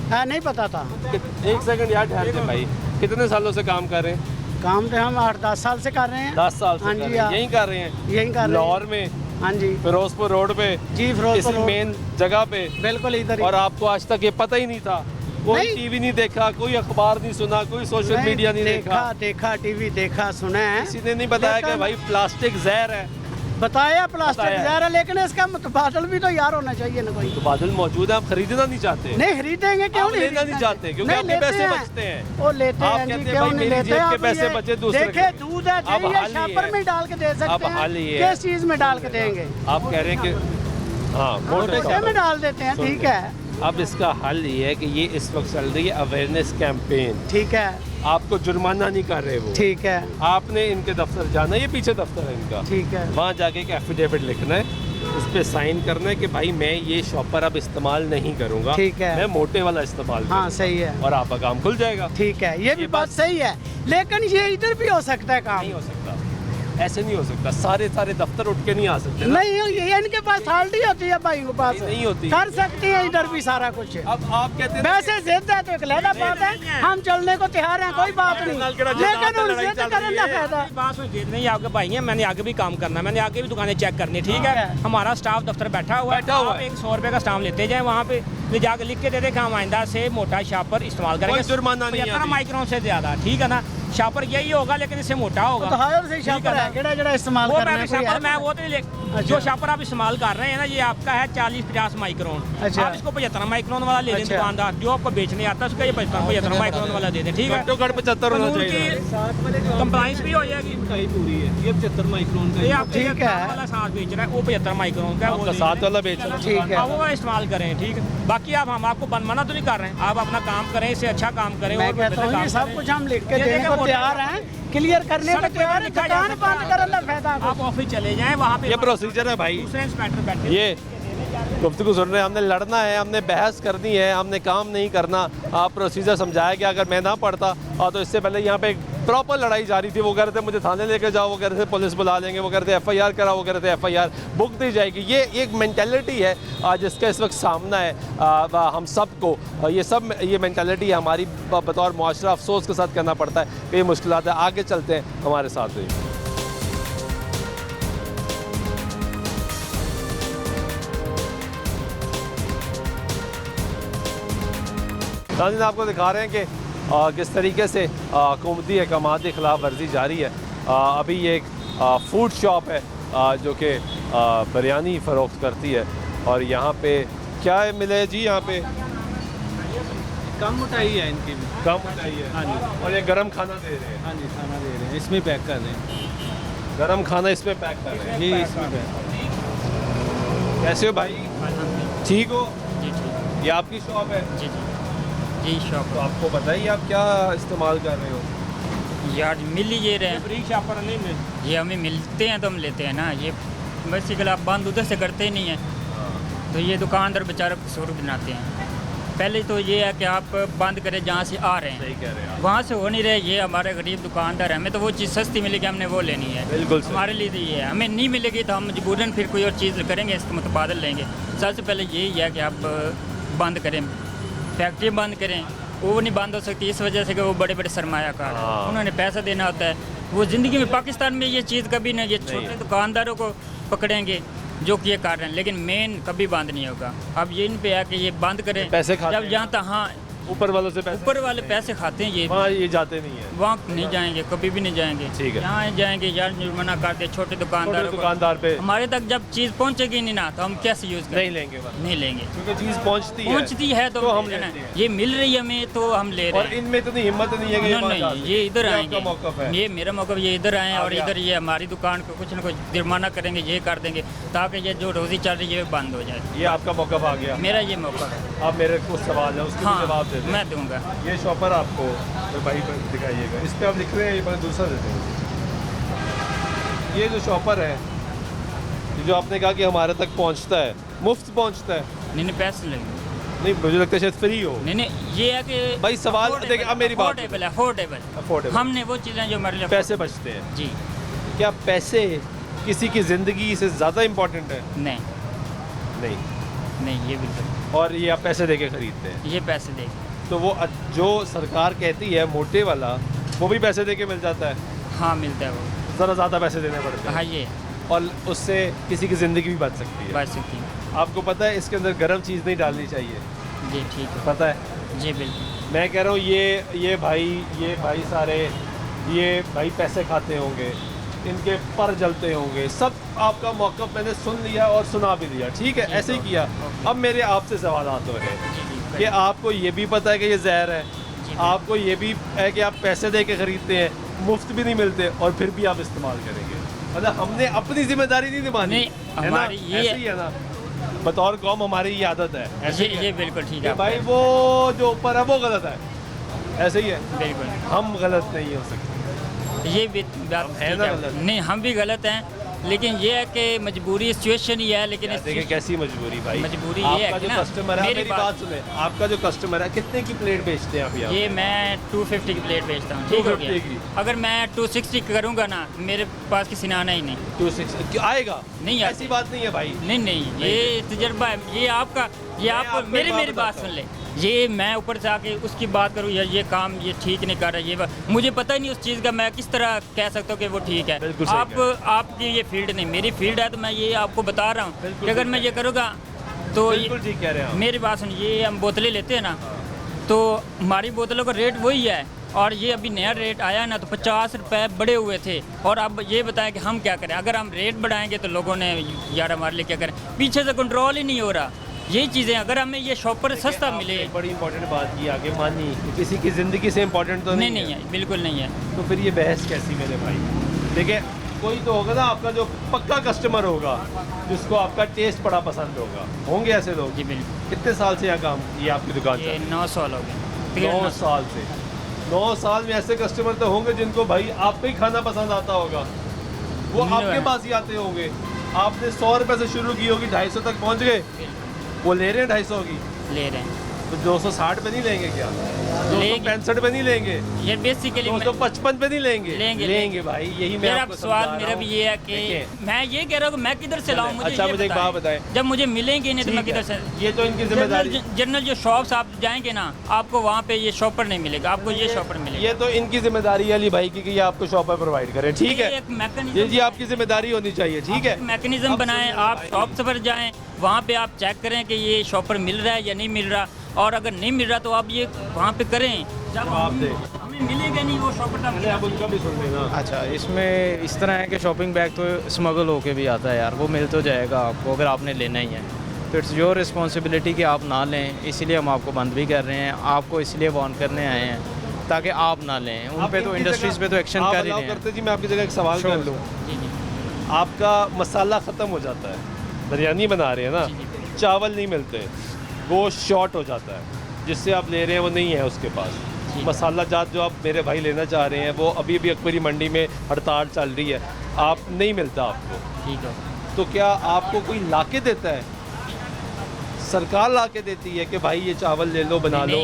हाँ, नहीं पता था। एक सेकंड यार ठहर जाए भाई, कितने सालों से काम कर रहे हैं? काम तो हम 8-10 साल से कर रहे हैं। 10 साल से? हाँ जी, हाँ। यहीं कर रहे हैं? यहीं कर रहे हैं। लाहौर में? हाँ जी। फिरोजपुर रोड पे? जी, फिरोजपुर इसी मेन जगह पे? बिल्कुल इधर। और आपको आज तक ये पता ही नहीं था? कोई टीवी नहीं देखा, कोई अखबार नहीं सुना, कोई सोशल मीडिया नहीं देखा टीवी देखा, सुना है, किसी ने नहीं बताया कि भाई प्लास्टिक जहर है? बताया प्लास्टिक जहर है, लेकिन इसका मुतबादल भी तो यार होना चाहिए ना। कोई मुतबादल मौजूद है, आप खरीदना नहीं चाहते? नहीं खरीदेंगे, क्यों नहीं? लेना नहीं चाहते क्योंकि आपके पैसे बचते हैं। वो लेते हैं जी, क्यों नहीं लेते? के पैसे बचे दूसरे देखे, दूध है, शॉपर में डाल के दे सकते हैं, किस चीज में डाल के देंगे? आप कह रहे हैं कि हाँ, मोटर में डाल देते हैं, ठीक है। अब इसका हल ये है कि ये इस वक्त चल रही है अवेयरनेस कैंपेन, ठीक है। आपको जुर्माना नहीं कर रहे वो, ठीक है। आपने इनके दफ्तर जाना है, ये पीछे दफ्तर है इनका, ठीक है। वहाँ जाके एक एफिडेविट लिखना है, उस पर साइन करना है कि भाई मैं ये शॉपर अब इस्तेमाल नहीं करूँगा, ठीक है, मैं मोटे वाला इस्तेमाल हाँ सही है, और आपका काम खुल जाएगा। ठीक है, ये भी बात सही है, लेकिन ये इधर भी हो सकता है काम? नहीं हो सकता, ऐसे नहीं हो सकता, सारे दफ्तर उठ के नहीं आ सकते ना? नहीं, ये इनके पास अथॉरिटी होती है, भाई के पास नहीं होती, कर सकते हैं इधर भी सारा कुछ। अब आप कहते हैं वैसे जिद है तो एक लहदा बात है, हम चलने को तैयार हैं, कोई बात नहीं, लेकिन जिद करने का फायदा। बात जिद नहीं, आपके भाई हैं, मैंने आगे भी काम करना है, मैंने आगे भी दुकानें चेक करनी, ठीक है। हमारा स्टाफ दफ्तर बैठा हुआ है, आप 100 रुपये का स्टाम्प लेते जाए, वहाँ पे ले जाकर लिख के दे दे कि हम आइंदा से मोटा शॉपर इस्तेमाल करेंगे, जुर्माना नहीं है, माइक्रोन से ज्यादा, ठीक है ना। शॉपर यही होगा लेकिन इससे मोटा होगा। तो हायर से शॉपर है, केड़ा इस्तेमाल करना है? शॉपर मैं वो तो नहीं, जो शॉपर आप इस्तेमाल कर रहे हैं ना, ये आपका है 40-50 माइक्रोन। अच्छा। आप इसको 75 माइक्रोन वाला ले लें दुकानदार, जो आपको बेचने आता है उसका ये 75 माइक्रोन वाला दे दें, ठीक है। 75 होना चाहिए, कंप्लाइंस भी हो जाएगी पूरी है। ये 75 माइक्रोन का, ये आप ठीक है वाला साथ बेच रहा है, वो 75 माइक्रोन का, वो साथ वाला बेच रहा है, ठीक है, वो इस्तेमाल करें, ठीक है। बाकी आप हम आपको मना तो नहीं कर रहे हैं, आप अपना काम करें, इससे अच्छा काम करें। मैं कहता हूँ सब कुछ हम लिख के देने को तैयार हैं, क्लियर करने को तैयार है, दुकान बंद करने फायदा। आप ऑफिस चले जाएं, वहाँ पे ये प्रोसीजर है भाई, दूसरे इंस्पेक्टर बैठे, ये गुफ्तगू सुन रहे हैं, हमने लड़ना है, हमने बहस करनी है, हमने काम नहीं करना। आप प्रोसीजर समझाया कि अगर मैं ना पढ़ता तो इससे पहले यहाँ पे प्रॉपर लड़ाई जारी थी। वो कह रहे थे मुझे थाने लेके जाओ, वो कह रहे थे पुलिस बुला लेंगे, वो कह रहे थे FIR कराओ, वो कह रहे थे FIR बुक दी जाएगी। ये एक मेंटालिटी है जिसका इस वक्त सामना है हम सबको। ये मेंटालिटी हमारी बतौर मुआशरा अफसोस के साथ करना पड़ता है कि ये मुश्किलात है। आगे चलते हैं हमारे साथ हुई। नाज़रीन आपको दिखा रहे हैं कि किस तरीके से हुकूमती अहकामात की खिलाफ वर्जी जारी है। अभी ये एक फूड शॉप है जो कि बिरयानी फ़रोख्त करती है और यहाँ पे क्या है मिले जी? यहाँ पे कम मिठाई है इनकी भी, कम मिठाई है। हाँ जी। और ये गरम खाना दे रहे हैं? हाँ जी, खाना दे रहे हैं, इसमें पैक कर रहे हैं। गरम खाना इसमें पैक कर रहे हैं? जी, इसमें पैक। कैसे हो भाई? ठीक हो? जी ठीक। ये आपकी शॉप है? जी जी शॉप। तो आपको बताइए आप क्या इस्तेमाल कर रहे हो? यार मिल ही ये रहे हैं, शॉप पर नहीं मिल, ये हमें मिलते हैं तो हम लेते हैं ना। ये बेसिकली आप बंद उधर से करते ही नहीं हैं, तो ये दुकानदार बेचारे सूर बनाते हैं। पहले तो ये है कि आप बंद करें जहाँ से आ रहे हैं, सही कह रहे हैं, वहाँ से हो नहीं रहे। ये हमारे गरीब दुकानदार हैं, हमें तो वो चीज़ सस्ती मिलेगी हमने वो लेनी है। बिल्कुल हमारे लिए तो ये है, हमें नहीं मिलेगी तो हम मजबूरन फिर कोई और चीज़ करेंगे, इसका मुतबादल लेंगे। सबसे पहले यही है कि आप बंद करें, फैक्ट्री बंद करें। वो नहीं बंद हो सकती इस वजह से कि वो बड़े बड़े सरमायाकार हैं, उन्होंने पैसा देना होता है। वो ज़िंदगी में पाकिस्तान में ये चीज़ कभी नहीं, ये छोटे दुकानदारों को पकड़ेंगे जो कि ये कर रहे हैं, लेकिन मेन कभी बंद नहीं होगा। अब ये इन पे है कि ये बंद करें, पैसे खाते जब यहाँ तक हाँ ऊपर वालों से पैसे, ऊपर वाले पैसे खाते हैं। ये जाते नहीं है, वहाँ नहीं जाएंगे, कभी भी नहीं जाएंगे। ठीक है, यहाँ जाएंगे यार, जुर्माना करके छोटे दुकानदार पे हमारे तक जब चीज़ पहुँचेगी नहीं ना तो हम कैसे यूज़ करें? नहीं लेंगे क्योंकि चीज़ पहुँचती है तो हम लेते हैं। हैं। ये मिल रही है हमें तो हम ले रहे हैं। और इनमें इतनी हिम्मत नहीं है कि नहीं, ये इधर आएंगे, है। ये मेरा मौका, ये इधर आए और इधर ये हमारी दुकान को कुछ ना कुछ जुर्माना करेंगे, ये कर देंगे ताकि ये जो रोज़ी चल रही है बंद हो जाए। ये आपका मौका आ गया, मेरा ये मौका है। आप मेरे को सवाल है उसका जवाब दे दें। मैं दूंगा। ये शॉपर आपको भाई दिखाइएगा, इस पे आप लिख रहे हैं, ये पर दूसरा देते हैं। ये जो शॉपर है, जो आपने कहा कि हमारे तक पहुंचता है, मुफ्त पहुंचता है? नहीं पैसे लगेंगे। नहीं मुझे लगता है शायद फ्री हो। नहीं ये है कि भाई सवाल देखिए, अब मेरी बात अफोर्डेबल, हमने वो चीज़ें जो हमारे लिए पैसे बचते हैं जी। क्या पैसे किसी की ज़िंदगी से ज़्यादा इम्पोर्टेंट है? नहीं ये बिल्कुल। और ये आप पैसे दे के ख़रीदते हैं? ये पैसे दे, तो वो जो सरकार कहती है मोटे वाला, वो भी पैसे दे के मिल जाता है? हाँ मिलता है, वो ज़रा ज़्यादा पैसे देने पड़ते हैं। हाँ ये, और उससे किसी की ज़िंदगी भी बच सकती है। बच सकती है। आपको पता है इसके अंदर गर्म चीज़ नहीं डालनी चाहिए? जी ठीक है, पता है जी बिल्कुल। मैं कह रहा हूँ ये भाई सारे ये भाई पैसे खाते होंगे, इनके पर जलते होंगे, सब आपका मौक़िफ़ मैंने सुन लिया और सुना भी लिया, ठीक है, ऐसे ही किया। अब मेरे आपसे सवाल हो रहे हैं कि आपको ये भी पता है कि ये जहर है, आपको ये भी है कि आप पैसे दे के ख़रीदते हैं, मुफ्त भी नहीं मिलते, और फिर भी आप इस्तेमाल करेंगे। मतलब हमने अपनी जिम्मेदारी नहीं निभानी, हमारी ये ऐसे ही है ना, बतौर कौम हमारी ये आदत है। ऐसे ये बिल्कुल ठीक है भाई, वो जो ऊपर है वो गलत है, ऐसे ही है। बिल्कुल हम गलत नहीं हो सकते, ये भी बात है ना गलत? नहीं हम भी गलत हैं, लेकिन ये है कि मजबूरी सिचुएशन ही है। लेकिन देखिए कैसी मजबूरी भाई, मजबूरी ये है जो कस्टमर है, मेरी बात सुने, आपका जो कस्टमर है कितने की प्लेट बेचते हैं आप यहाँ? ये मैं 250 की प्लेट बेचता हूँ, ठीक हो गया। अगर मैं 260 करूँगा ना, मेरे पास किसी ने आना ही नहीं। 260 आएगा? नहीं, ऐसी बात नहीं है भाई। नहीं ये तजर्बा है, ये आपका, ये आप मेरी बात सुन ले। ये मैं ऊपर से आके उसकी बात करूँ या ये काम ये ठीक नहीं कर रहा, ये मुझे पता ही नहीं उस चीज़ का, मैं किस तरह कह सकता हूँ कि वो ठीक है। आपकी ये फील्ड नहीं, मेरी फील्ड है, तो मैं ये आपको बता रहा हूँ कि अगर मैं ये करूँगा तो ठीक कह रहे हैं। मेरी बात सुन, ये हम बोतलें लेते हैं ना, तो हमारी बोतलों का रेट वही है, और ये अभी नया रेट आया ना तो 50 रुपये बढ़े हुए थे। और अब ये बताएं कि हम क्या करें? अगर हम रेट बढ़ाएंगे तो लोगों ने यार हमारे लिए क्या करें, पीछे से कंट्रोल ही नहीं हो रहा। यही चीज़ें अगर हमें ये शॉपर सस्ता मिले। बड़ी इंपॉर्टेंट बात की आगे मानी, किसी की ज़िंदगी से इम्पोर्टेंट तो नहीं है, बिल्कुल नहीं है। तो फिर ये बहस कैसी मेरे भाई? देखिए कोई तो होगा ना आपका जो पक्का कस्टमर होगा, जिसको आपका टेस्ट बड़ा पसंद होगा, होंगे ऐसे लोग? जी बिल्कुल। कितने साल से यहाँ काम, ये आपकी दुकान? ये 9 साल हो गए। 9 साल से। 9 साल में ऐसे कस्टमर तो होंगे जिनको भाई आपका ही खाना पसंद आता होगा, वो आपके पास ही आते होंगे। आपने 100 रुपये से शुरू की होगी, 250 तक पहुँच गए, वो ले रहे हैं 250 की? ले रहे हैं। तो 260 पे नहीं लेंगे क्या? 265 पे नहीं लेंगे? ये बेसिकली 255 पे नहीं लेंगे? लेंगे भाई, यही मैं मेरा आपको सवाल समझा मेरा रहा भी हूं। ये है कि मैं ये कह रहा हूँ कि मैं किधर से लाऊं, मुझे अच्छा, ये मुझे एक बात बताएं। जब मुझे मिलेंगे नहीं तो मैं ठीक किधर से? है, ये तो इनकी जिम्मेदारी। जनरल जो शॉप्स आप जाएंगे ना, आपको वहाँ पे ये शॉपर नहीं मिलेगा, आपको ये शॉपर मिलेगा। ये तो इनकी जिम्मेदारी है अली भाई की कि ये आपको शॉपर प्रोवाइड करें, ठीक है? एक मैकेनिज्म, ये जी आपकी जिम्मेदारी होनी चाहिए, ठीक है? मैकेनिज्म बनाएं, आप शॉप पर जाएं, वहाँ पे आप चेक करें कि ये शॉपर मिल रहा है या नहीं मिल रहा, और अगर नहीं मिल रहा तो आप ये वहाँ पे करें। जब हमें मिलेगा नहीं वो शॉपर, आप उनका भी सुन लेना। अच्छा, इसमें इस तरह है कि शॉपिंग बैग तो स्मगल होके भी आता है यार, वो मिल तो जाएगा आपको अगर आपने लेना ही है, तो इट्स योर रिस्पॉन्सिबिलिटी कि आप ना लें। इसीलिए हम आपको बंद भी कर रहे हैं, आपको इसलिए वार्न करने आए हैं ताकि आप ना लें। उन पे तो इंडस्ट्रीज़ पे तो एक्शन कर ही रहे हैं। जी मैं आपकी जगह एक सवाल कर लूँ, आपका मसाला ख़त्म हो जाता है, बिरयानी बना रहे हैं ना, चावल नहीं मिलते, गोश्त शॉर्ट हो जाता है, जिससे आप ले रहे हैं वो नहीं है उसके पास, मसाला जात जो आप मेरे भाई लेना चाह रहे हैं वो अभी भी अकबरी मंडी में हड़ताल चल रही है, आप नहीं मिलता आपको, ठीक है, तो क्या आपको कोई ला के देता है? सरकार ला के देती है कि भाई ये चावल ले लो, बना लो,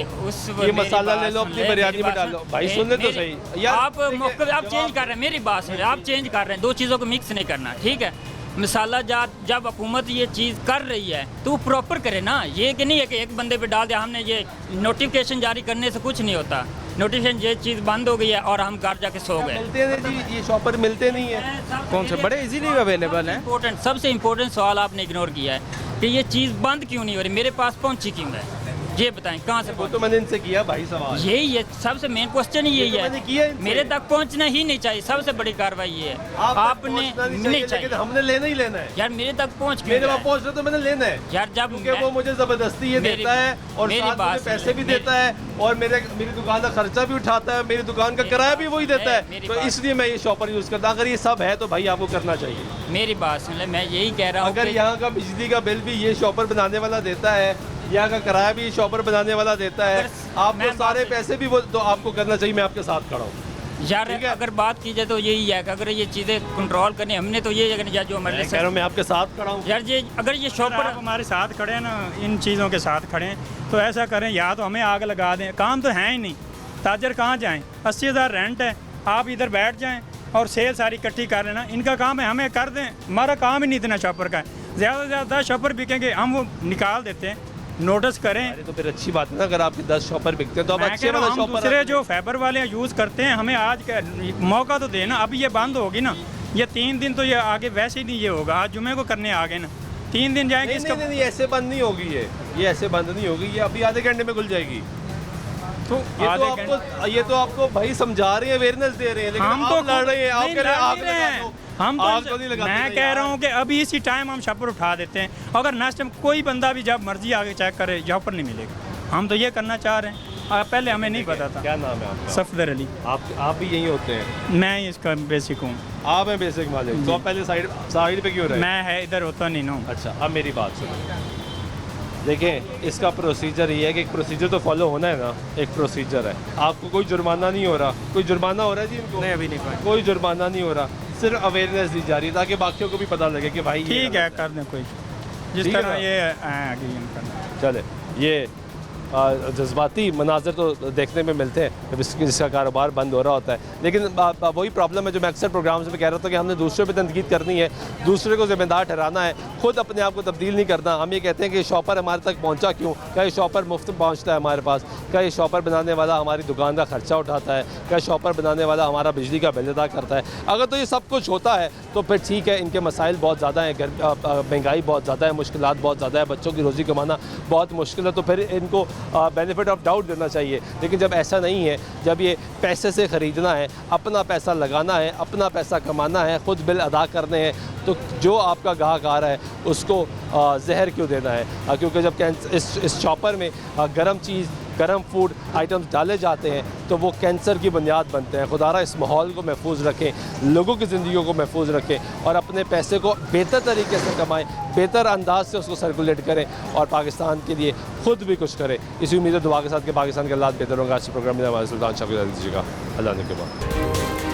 ये मसाला ले लो, अपनी बिरयानी में डालो। भाई सुन ले तो सही यार, आप मौके आप चेंज कर रहे हैं, मेरी बात सुनिए, आप चेंज कर रहे हैं, दो चीज़ों को मिक्स नहीं करना, ठीक है? मसाला जात जब हुकूमत ये चीज़ कर रही है तो वो प्रॉपर करे ना, ये कि नहीं है कि एक बंदे पे डाल दिया हमने, ये नोटिफिकेशन जारी करने से कुछ नहीं होता, नोटिफिकेशन ये चीज़ बंद हो गई है और हम घर जाके सो गए। मिलते हैं जी, ये शॉपर मिलते नहीं है। कौन से बड़े इजीली अवेलेबल हैं? इम्पोर्टेंट, सबसे इम्पोर्टेंट सवाल आपने इग्नोर किया है कि ये चीज़ बंद क्यों नहीं हो रही, मेरे पास पहुंची क्यों है, ये बताएं कहाँ से? वो तो मैंने इनसे किया भाई सवाल, यही है सबसे मेन क्वेश्चन ही यही मैंने किया है, मेरे तक पहुंचना ही नहीं चाहिए, सबसे बड़ी कार्रवाई ये है। आपने नहीं चाहिए, लेकिन हमने लेना ही लेना है यार, मेरे तक पहुंच मेरे वहाँ पहुँचना तो मैंने लेना है यार, जब क्योंकि वो मुझे जबरदस्ती ये देता है और साथ मुझे पैसे भी देता है और मेरी दुकान का खर्चा भी उठाता है, मेरी दुकान का किराया भी वही देता है, तो इसलिए मैं ये शॉपर यूज़ करता हूँ। अगर ये सब है तो भाई आपको करना चाहिए। मेरी बात सुन ले, मैं यही कह रहा हूँ, अगर यहाँ का बिजली का बिल भी ये शॉपर बनाने वाला देता है, यहाँ का किराया भी शॉपर बनाने वाला देता है, आपको सारे पैसे भी वो तो आपको करना चाहिए। मैं आपके साथ खड़ा हूँ यार, अगर बात की जाए तो यही है कि अगर ये चीज़ें कंट्रोल करनी हमने तो ये अगर जो हमारे कह रहा हूँ मैं आपके साथ खड़ा हूँ यार, ये अगर ये शॉपर आप हमारे साथ खड़े हैं ना, इन चीज़ों के साथ खड़े हैं, तो ऐसा करें, या तो हमें आग लगा दें, काम तो है ही नहीं, ताजर कहाँ जाएँ, 80,000 रेंट है, आप इधर बैठ जाएँ और सेल सारी इकट्ठी कर लेना, इनका काम है, हमें कर दें, हमारा काम ही नहीं इतना शॉपर का है, ज़्यादा से ज़्यादा शॉपर बिकेंगे, हम वो निकाल देते हैं, नोटिस करें। तो फिर अच्छी बात है ना, अगर आपके 10 शॉपर बिकते हैं तो आप अच्छे वाला शॉपर, दूसरे जो फाइबर वाले यूज़ करते हैं, हमें आज का मौका तो देना। अभी ये बंद होगी ना, ये 3 दिन तो ये आगे वैसे ही नहीं ये होगा, आज जुमे को करने आ गए ना, 3 दिन जाएंगे। नहीं, ऐसे बंद नहीं होगी, ये ऐसे बंद नहीं होगी, ये अभी आधे घंटे में खुल जाएगी। तो ये तो आपको भाई समझा रहे हैं, अवेयरनेस दे रहे हैं, लेकिन हम आप तो लड़ रहे हैं, आप कह रहे हैं आग लगा दो। हम तो मैं कह रहा हूँ कि अभी इसी टाइम हम शॉपर उठा देते हैं, अगर नेक्स्ट टाइम कोई बंदा भी जब मर्जी आगे चेक करे, शॉपर नहीं मिलेगा। हम तो ये करना चाह रहे हैं, पहले हमें नहीं पता था। क्या नाम है आपका? सफदर अली। आप भी यही होते हैं? मैं इसका बेसिक हूँ। आप हैं बेसिक मालिक, तो आप पहले साइड पे क्यों रहे? मैं है इधर होता नहीं ना। अच्छा, अब मेरी बात सुनो, देखें इसका प्रोसीजर ये है कि एक प्रोसीजर तो फॉलो होना है ना, एक प्रोसीजर है, आपको कोई जुर्माना नहीं हो रहा, कोई जुर्माना हो रहा है जी इनको? नहीं, अभी नहीं, कोई जुर्माना नहीं हो रहा, सिर्फ अवेयरनेस दी जा रही है ताकि बाकियों को भी पता लगे कि भाई ठीक है, कर दें कोई जिस तरह ये आगे करना। चले, ये जज्बाती मनाजर तो देखने में मिलते हैं जब जिसका कारोबार बंद हो रहा होता है, लेकिन वही प्रॉब्लम है जो मैं अक्सर प्रोग्राम्स में कह रहा था कि हमने दूसरे पे तनकीद करनी है, दूसरे को ज़िम्मेदार ठहराना है, खुद अपने आप को तब्दील नहीं करना। हम ये कहते हैं कि शॉपर हमारे तक पहुंचा क्यों, क्या ये शॉपर मुफ्त पहुंचता है हमारे पास, क्या ये शॉपर बनाने वाला हमारी दुकान का खर्चा उठाता है, क्या शॉपर बनाने वाला हमारा बिजली का बिल अदा करता है? अगर तो ये सब कुछ होता है तो फिर ठीक है, इनके मसाइल बहुत ज़्यादा हैं, महंगाई बहुत ज़्यादा है, मुश्किलात बहुत ज़्यादा है, बच्चों की रोज़ी कमाना बहुत मुश्किल है, तो फिर इनको बेनिफिट ऑफ डाउट देना चाहिए। लेकिन जब ऐसा नहीं है, जब ये पैसे से ख़रीदना है, अपना पैसा लगाना है, अपना पैसा कमाना है, ख़ुद बिल अदा करने हैं, तो जो आपका गाहक आ रहा है उसको जहर क्यों देना है? क्योंकि जब इस शॉपर में गर्म चीज़, गर्म फूड आइटम्स डाले जाते हैं तो वो कैंसर की बुनियाद बनते हैं। खुदारा इस माहौल को महफूज रखें, लोगों की ज़िंदगी को महफूज रखें और अपने पैसे को बेहतर तरीके से कमाएं, बेहतर अंदाज से उसको सर्कुलेट करें और पाकिस्तान के लिए ख़ुद भी कुछ करें। इसी उम्मीद दुआ के साथ कि पाकिस्तान के हालात बेहतर होंगे। आज के प्रोग्राम में हमारे सुल्तान शाह को दीजिएगा। अल्लाह ने के बाद।